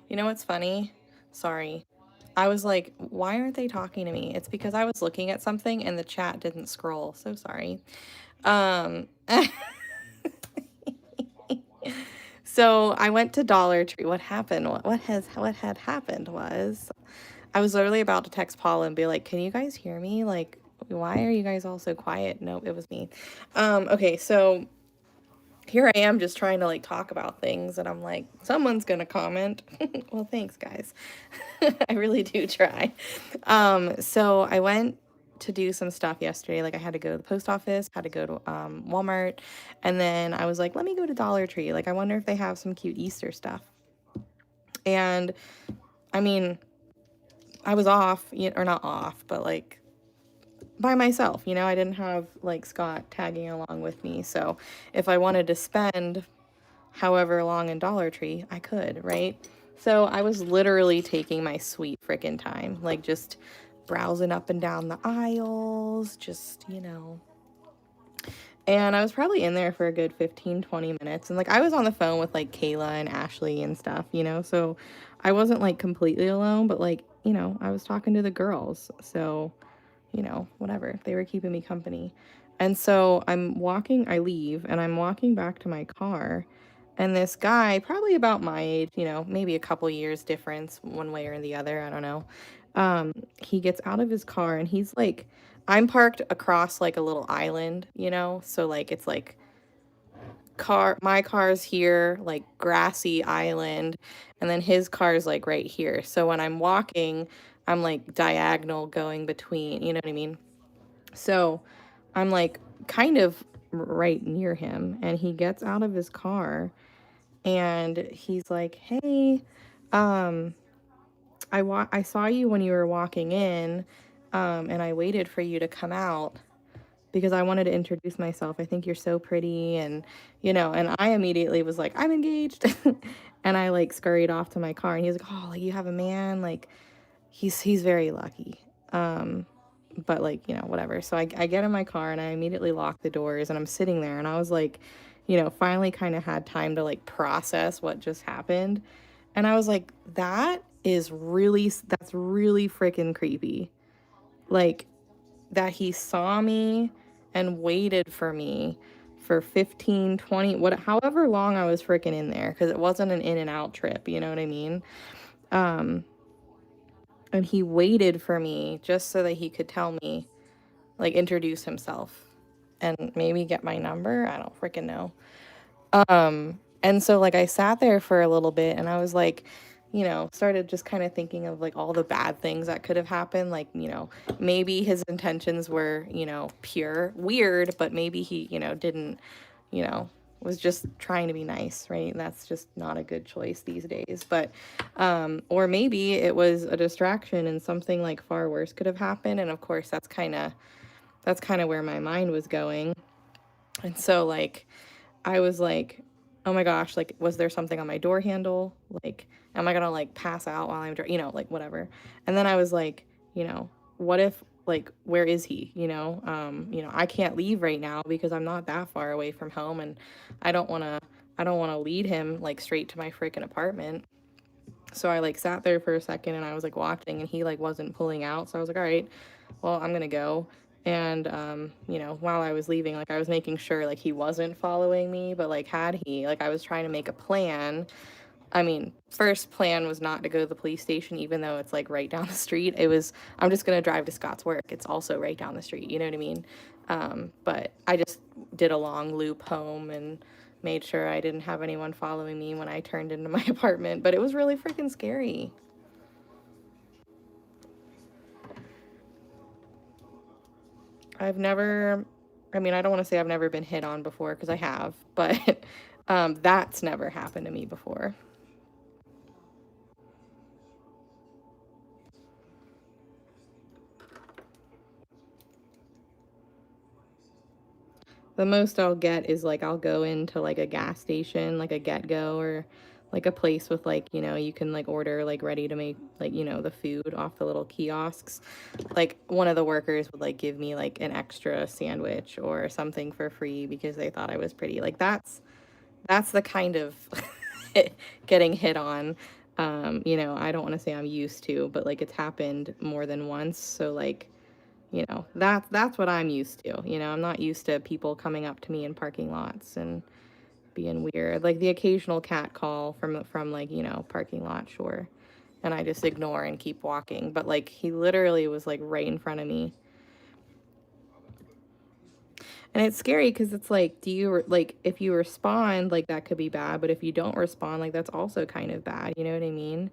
You know what's funny? Sorry. I was like, why aren't they talking to me? It's because I was looking at something and the chat didn't scroll. So sorry. Um So I went to Dollar Tree. What happened? What had happened was I was literally about to text Paula and be like, "Can you guys hear me? Like, why are you guys all so quiet?" Nope, it was me. Okay, so here I am just trying to like talk about things and I'm like, someone's gonna comment. Well, thanks guys. I really do try. So I went to do some stuff yesterday. Like I had to go to the post office, had to go to Walmart, and then I was like, let me go to Dollar Tree. Like I wonder if they have some cute Easter stuff. And I mean, I was off, or not off, but like by myself, you know, I didn't have like Scott tagging along with me. So if I wanted to spend however long in Dollar Tree, I could, right? So I was literally taking my sweet frickin' time, like just browsing up and down the aisles, just, you know. And I was probably in there for a good 15, 20 minutes. And like I was on the phone with like Kayla and Ashley and stuff, you know. So I wasn't like completely alone, but like, you know, I was talking to the girls. So, you know, whatever. They were keeping me company. And so I leave and I'm walking back to my car. And this guy, probably about my age, you know, maybe a couple years difference one way or the other, I don't know. He gets out of his car and he's like, I'm parked across like a little island, you know? So like it's like my car's here, like grassy island, and then his car's like right here. So when I'm walking, I'm like diagonal going between, you know what I mean? So I'm like kind of right near him and he gets out of his car and he's like, "Hey, um I saw you when you were walking in, and I waited for you to come out because I wanted to introduce myself. I think you're so pretty." And, you know, and I immediately was like, I'm engaged. And I like scurried off to my car and he was like, oh, like you have a man. Like he's very lucky. But like, you know, whatever. So I get in my car and I immediately lock the doors and I'm sitting there and I was like, you know, finally kind of had time to like process what just happened. And I was like, that's really freaking creepy. Like, that he saw me and waited for me for 15, 20, however long I was freaking in there, because it wasn't an in and out trip, you know what I mean? Um, and he waited for me just so that he could tell me, like, introduce himself and maybe get my number. I don't freaking know. And so like I sat there for a little bit and I was like, you know, started just kind of thinking of like all the bad things that could have happened. Like, you know, maybe his intentions were, you know, pure, weird, but maybe he, you know, didn't, you know, was just trying to be nice, right? And that's just not a good choice these days. But, or maybe it was a distraction and something like far worse could have happened. And of course, that's kind of where my mind was going. And so like, I was like, oh my gosh, like, was there something on my door handle? Like, am I gonna like pass out while I'm, you know, like whatever. And then I was like, you know, what if, like, where is he? You know, I can't leave right now because I'm not that far away from home and I don't wanna, I don't wanna lead him like straight to my freaking apartment. So I like sat there for a second and I was like watching and he like wasn't pulling out. So I was like, all right, well, I'm gonna go. And you know, while I was leaving, like I was making sure like he wasn't following me, but like had he, like I was trying to make a plan I mean, first plan was not to go to the police station, even though it's like right down the street. It was, I'm just going to drive to Scott's work. It's also right down the street. You know what I mean? But I just did a long loop home and made sure I didn't have anyone following me when I turned into my apartment. But it was really freaking scary. I've never, I mean, I don't want to say I've never been hit on before because I have, but that's never happened to me before. The most I'll get is like I'll go into like a gas station, like a Get Go, or like a place with like, you know, you can like order like ready to make like, you know, the food off the little kiosks. Like one of the workers would like give me like an extra sandwich or something for free because they thought I was pretty. Like that's the kind of getting hit on. You know, I don't want to say I'm used to, but like it's happened more than once. So like, you know, that's what I'm used to. You know, I'm not used to people coming up to me in parking lots and being weird. Like the occasional cat call from like, you know, parking lot, sure. And I just ignore and keep walking. But like he literally was like right in front of me. And it's scary because it's like, do you like if you respond, like that could be bad, but if you don't respond, like that's also kind of bad. You know what I mean?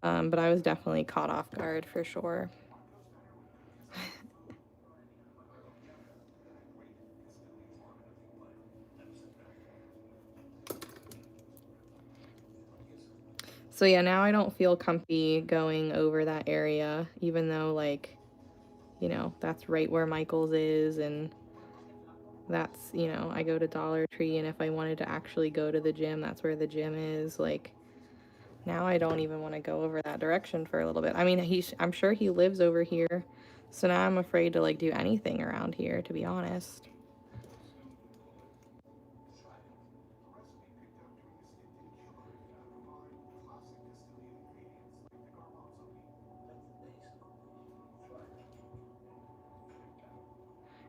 But I was definitely caught off guard for sure. So yeah, now I don't feel comfy going over that area, even though like, you know, that's right where Michael's is, and that's, you know, I go to Dollar Tree, and if I wanted to actually go to the gym, that's where the gym is. Like now I don't even want to go over that direction for a little bit. I mean, I'm sure he lives over here. So now I'm afraid to like do anything around here, to be honest.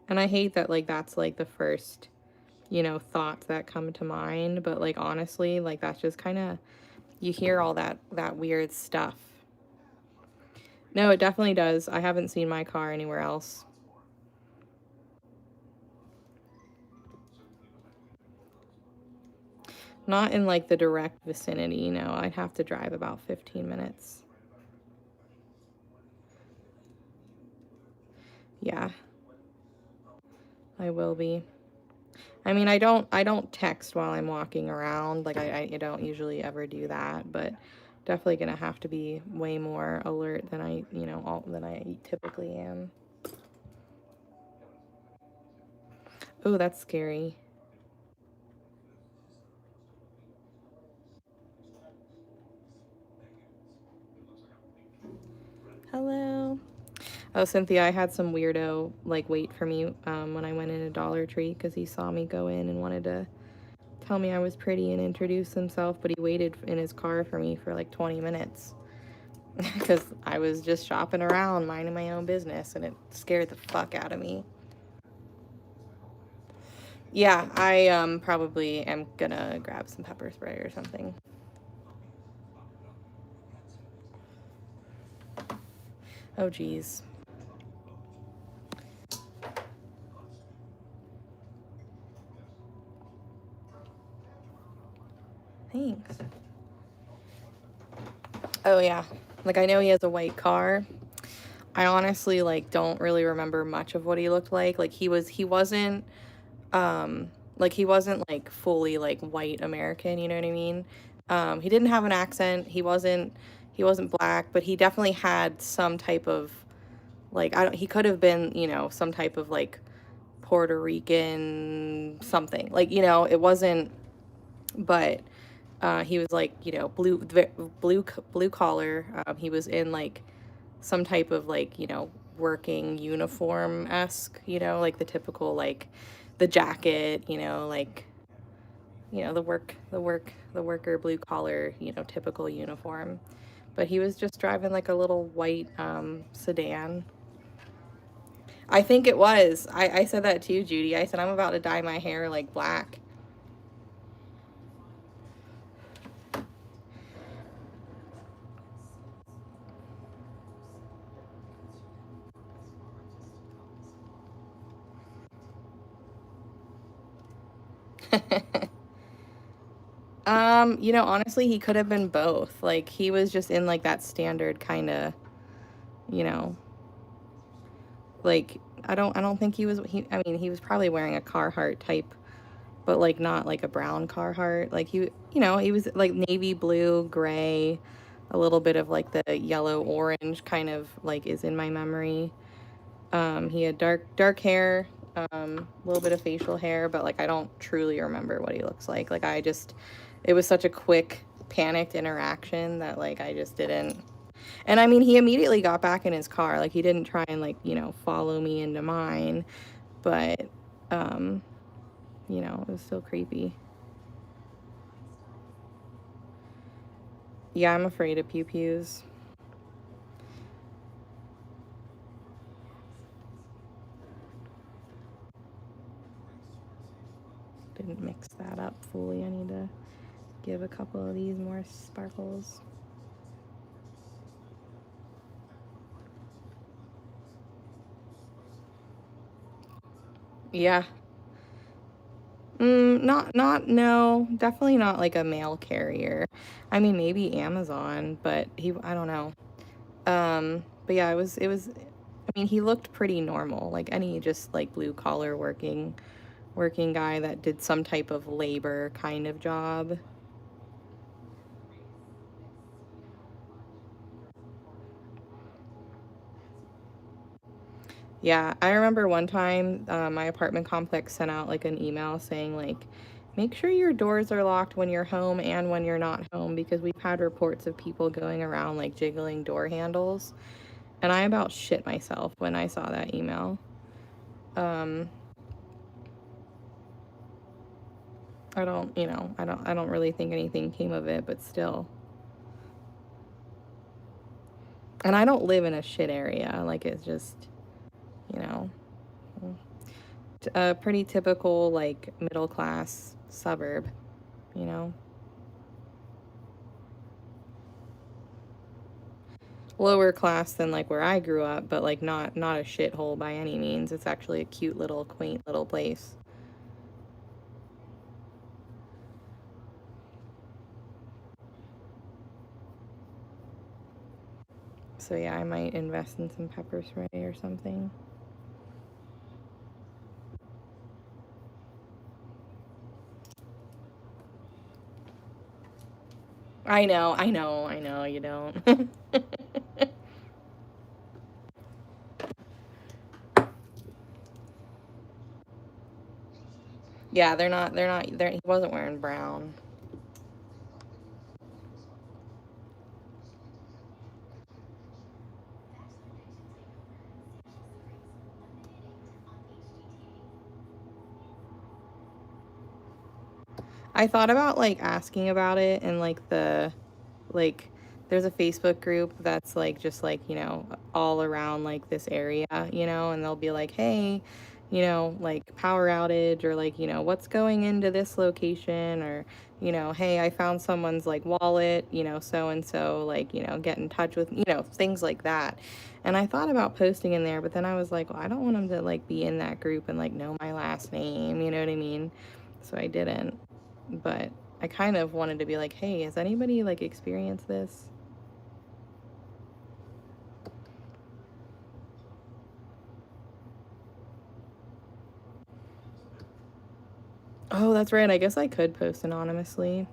And I hate that like that's like the first, you know, thoughts that come to mind, but like honestly, like that's just kind of, you hear all that weird stuff. No, it definitely does. I haven't seen my car anywhere else. Not in like the direct vicinity, no. I'd have to drive about 15 minutes. Yeah, I will be. I mean, I don't text while I'm walking around. Like I don't usually ever do that, but definitely gonna have to be way more alert than I, you know, than I typically am. Oh, that's scary. Hello. Oh, Cynthia, I had some weirdo like wait for me when I went in a Dollar Tree because he saw me go in and wanted to tell me I was pretty and introduce himself, but he waited in his car for me for like 20 minutes because I was just shopping around, minding my own business, and it scared the fuck out of me. Yeah, I probably am gonna grab some pepper spray or something. Oh, geez. Thanks. Oh, yeah. Like, I know he has a white car. I honestly, like, don't really remember much of what he looked like. Like, he wasn't, like, fully, like, white American, you know what I mean? He didn't have an accent. He wasn't black, but he definitely had some type of, like, he could have been, you know, some type of, like, Puerto Rican something. Like, you know, it wasn't, but he was like, you know, blue collar. He was in like some type of like, you know, working uniform esque, you know, like the typical like the jacket, you know, like, you know, the worker blue collar, you know, typical uniform. But he was just driving like a little white sedan. I think it was. I said that too, Judy. I said I'm about to dye my hair like black. You know, honestly, he could have been both. Like, he was just in, like, that standard kind of, you know, like, I don't think I mean, he was probably wearing a Carhartt type, but, like, not, like, a brown Carhartt. Like, you know, he was, like, navy blue, gray, a little bit of, like, the yellow orange kind of, like, is in my memory. He had dark hair, a little bit of facial hair, but, like, I don't truly remember what he looks like. Like, it was such a quick, panicked interaction that, like, I just didn't. And I mean, he immediately got back in his car. Like, he didn't try and, like, you know, follow me into mine, but, um, you know, it was still creepy. Yeah, I'm afraid of pew-pews. Didn't mix that up fully. I need to give a couple of these more sparkles. Yeah. No, definitely not like a mail carrier. I mean, maybe Amazon, but I don't know. But yeah, I mean, he looked pretty normal, like any just like blue collar working guy that did some type of labor kind of job. Yeah, I remember one time my apartment complex sent out like an email saying like, make sure your doors are locked when you're home and when you're not home because we've had reports of people going around like jiggling door handles. And I about shit myself when I saw that email. Um, I don't really think anything came of it, but still. And I don't live in a shit area. Like, it's just, you know, a pretty typical, like, middle class suburb, you know? Lower class than, like, where I grew up, but, like, not a shithole by any means. It's actually a cute little, quaint little place. So, yeah, I might invest in some pepper spray or something. I know, you don't. Yeah, he wasn't wearing brown. I thought about like asking about it and like there's a Facebook group that's like just like, you know, all around like this area, you know, and they'll be like, "Hey, you know, like power outage or like, you know, what's going into this location or, you know, hey, I found someone's like wallet, you know, so and so, like, you know, get in touch with, you know, things like that." And I thought about posting in there, but then I was like, well, I don't want them to like be in that group and like know my last name, you know what I mean? So I didn't. But I kind of wanted to be like, hey, has anybody like experienced this? Oh, that's right. I guess I could post anonymously.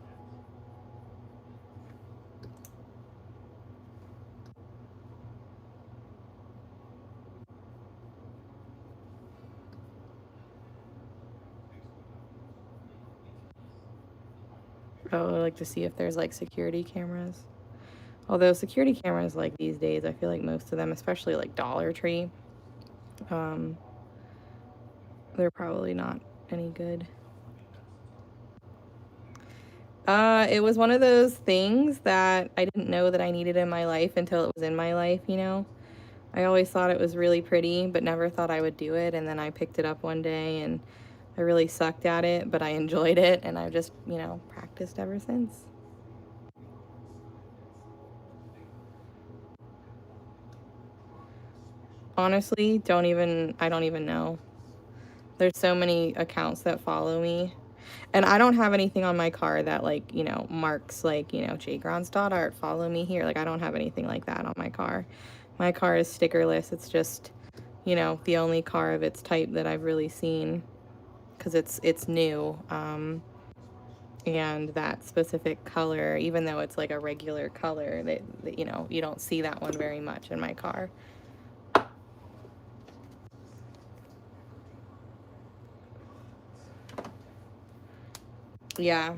Oh, I like to see if there's like security cameras. Although security cameras like these days, I feel like most of them, especially like Dollar Tree, um, they're probably not any good. It was one of those things that I didn't know that I needed in my life until it was in my life, you know? I always thought it was really pretty, but never thought I would do it. And then I picked it up one day and I really sucked at it, but I enjoyed it. And I've just, you know, practiced ever since. Honestly, I don't even know. There's so many accounts that follow me. And I don't have anything on my car that, like, you know, marks, like, you know, JGrondz Dot Art, follow me here. Like, I don't have anything like that on my car. My car is stickerless. It's just, you know, the only car of its type that I've really seen, because it's new. And that specific color, even though it's like a regular color, that you know, you don't see that one very much in my car. Yeah.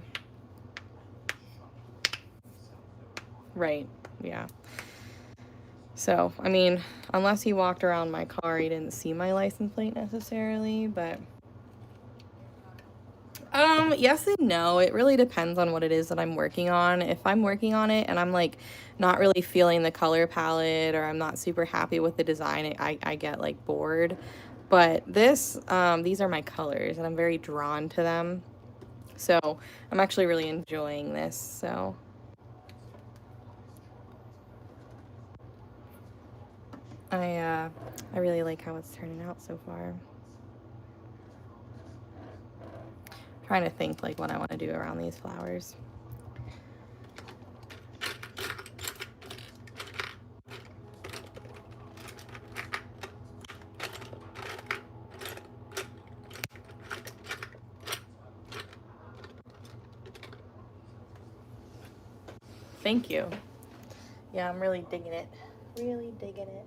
Right. Yeah. So, I mean, unless he walked around my car, he didn't see my license plate necessarily, but yes and no. It really depends on what it is that I'm working on. If I'm working on it and I'm like not really feeling the color palette, or I'm not super happy with the design, I get like bored. But this, these are my colors and I'm very drawn to them. So I'm actually really enjoying this. So I really like how it's turning out so far. Trying to think like what I want to do around these flowers. Thank you. Yeah, I'm really digging it. Really digging it.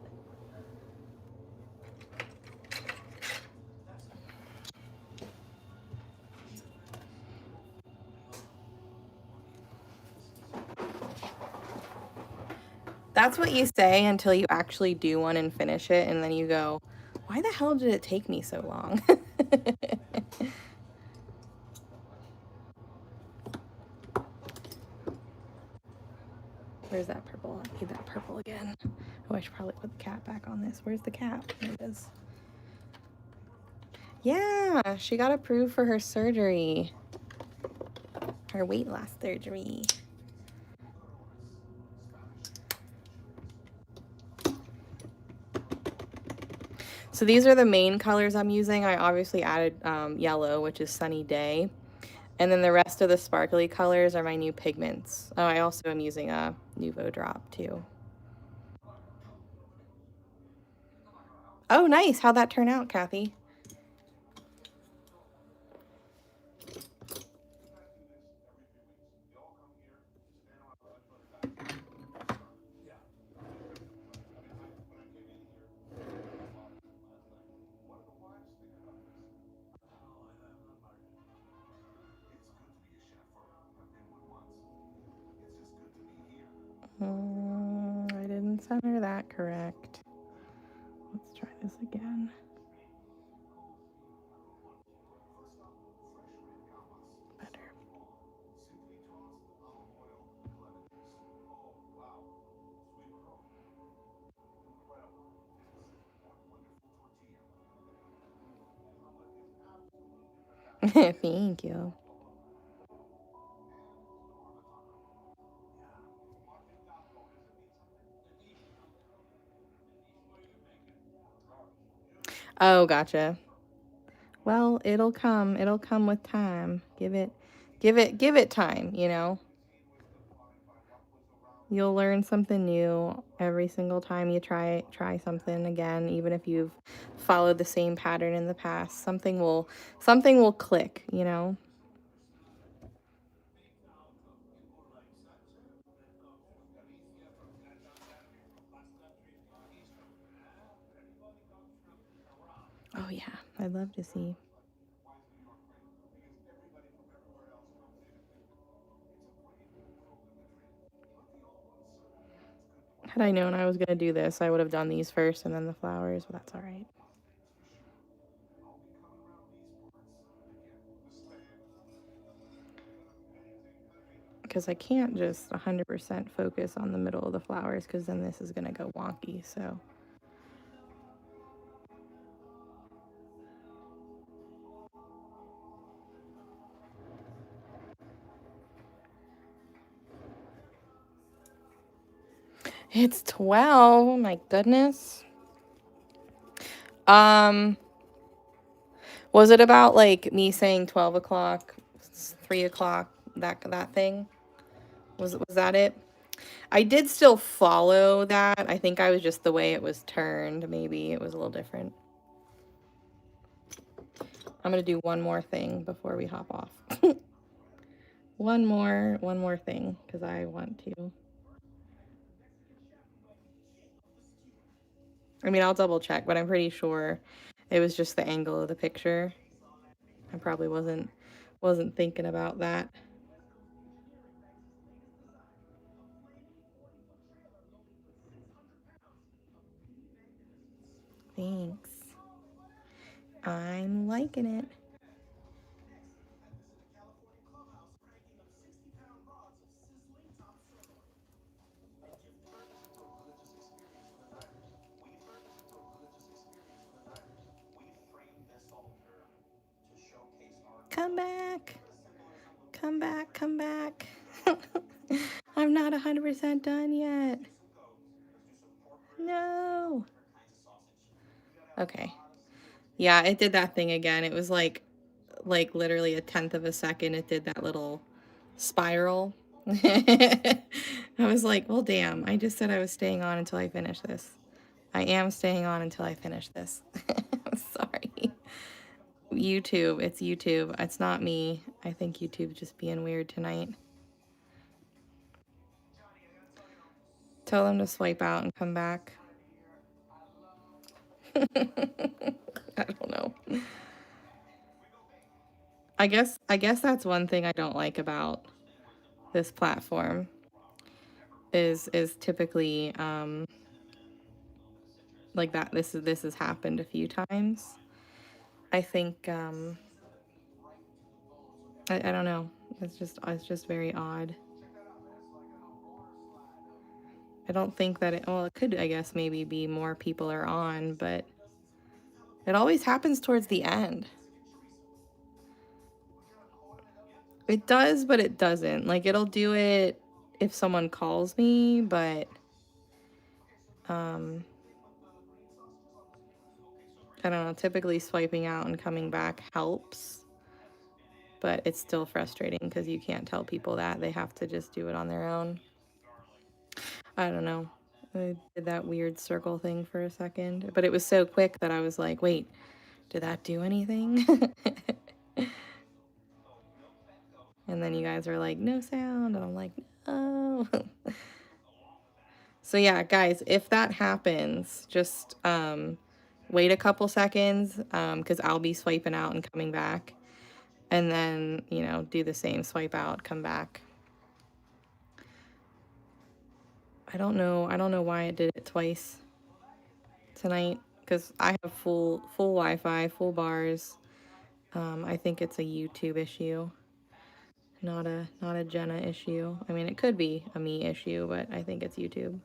That's what you say until you actually do one and finish it, and then you go, why the hell did it take me so long? Where's that purple? I need that purple again. Oh, I should probably put the cap back on this. Where's the cap? There it is. Yeah, she got approved for her surgery. Her weight loss surgery. So these are the main colors I'm using. I obviously added yellow, which is Sunny Day. And then the rest of the sparkly colors are my new pigments. Oh, I also am using a Nuvo drop too. Oh, nice. How'd that turn out, Kathy? I didn't center that correct. Let's try this again. Better. Thank you. Oh, gotcha. Well, it'll come. It'll come with time. Give it time, you know? You'll learn something new every single time you try something again, even if you've followed the same pattern in the past. Something will click, you know? Oh yeah, I'd love to see. Had I known I was going to do this, I would have done these first and then the flowers, but that's all right. Because I can't just 100% focus on the middle of the flowers, because then this is going to go wonky, so. It's 12, oh my goodness. Was it about like me saying 12 o'clock It's 3 o'clock, that thing. Was that it? I did still follow that. I think I was just the way it was turned. Maybe it was a little different. I'm going to do one more thing before we hop off. One more thing, because I want to. I mean, I'll double check, but I'm pretty sure it was just the angle of the picture. I probably wasn't thinking about that. Thanks. I'm liking it. Come back. Come back, come back. I'm not 100% done yet. No. Okay. Yeah, it did that thing again. It was like literally 1/10 of a second. It did that little spiral. I was like, well, damn. I just said I was staying on until I finish this. I am staying on until I finish this. Sorry. YouTube. It's YouTube. It's not me. I think YouTube's just being weird tonight. Tell them to swipe out and come back. I don't know. I guess that's one thing I don't like about this platform is typically like that this has happened a few times. I think I don't know. It's just very odd. I don't think that it could, I guess, maybe be more people are on, but it always happens towards the end. It does, but it doesn't. Like, it'll do it if someone calls me, but I don't know, typically swiping out and coming back helps, but it's still frustrating because you can't tell people that. They have to just do it on their own. I don't know. I did that weird circle thing for a second, but it was so quick that I was like, wait, did that do anything? And then you guys are like, no sound, and I'm like, no. So yeah, guys, if that happens, just wait a couple seconds because I'll be swiping out and coming back. And then, you know, do the same, swipe out, come back. I don't know why it did it twice tonight because I have full Wi-Fi, full bars. I think it's a YouTube issue, not a Jenna issue. I mean, it could be a me issue, but I think it's YouTube.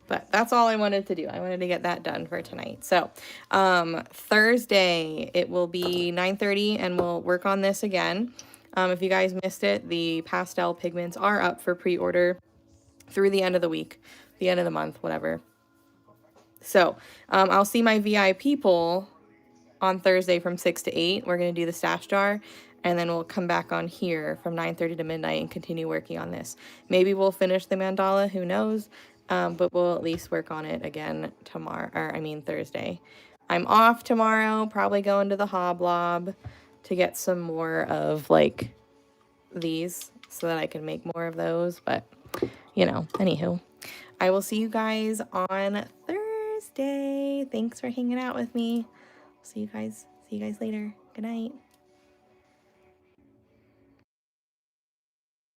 But that's all I wanted to do. I wanted to get that done for tonight. So Thursday, it will be 9:30, and we'll work on this again. If you guys missed it, the pastel pigments are up for pre-order through the end of the week, the end of the month, whatever. So I'll see my VIP poll on Thursday from 6 to 8. We're going to do the stash jar, and then we'll come back on here from 9:30 to midnight and continue working on this. Maybe we'll finish the mandala, who knows? But we'll at least work on it again tomorrow, or I mean Thursday. I'm off tomorrow, probably going to the Hoblob to get some more of like these so that I can make more of those. But, you know, anywho, I will see you guys on Thursday. Thanks for hanging out with me. See you guys later. Good night.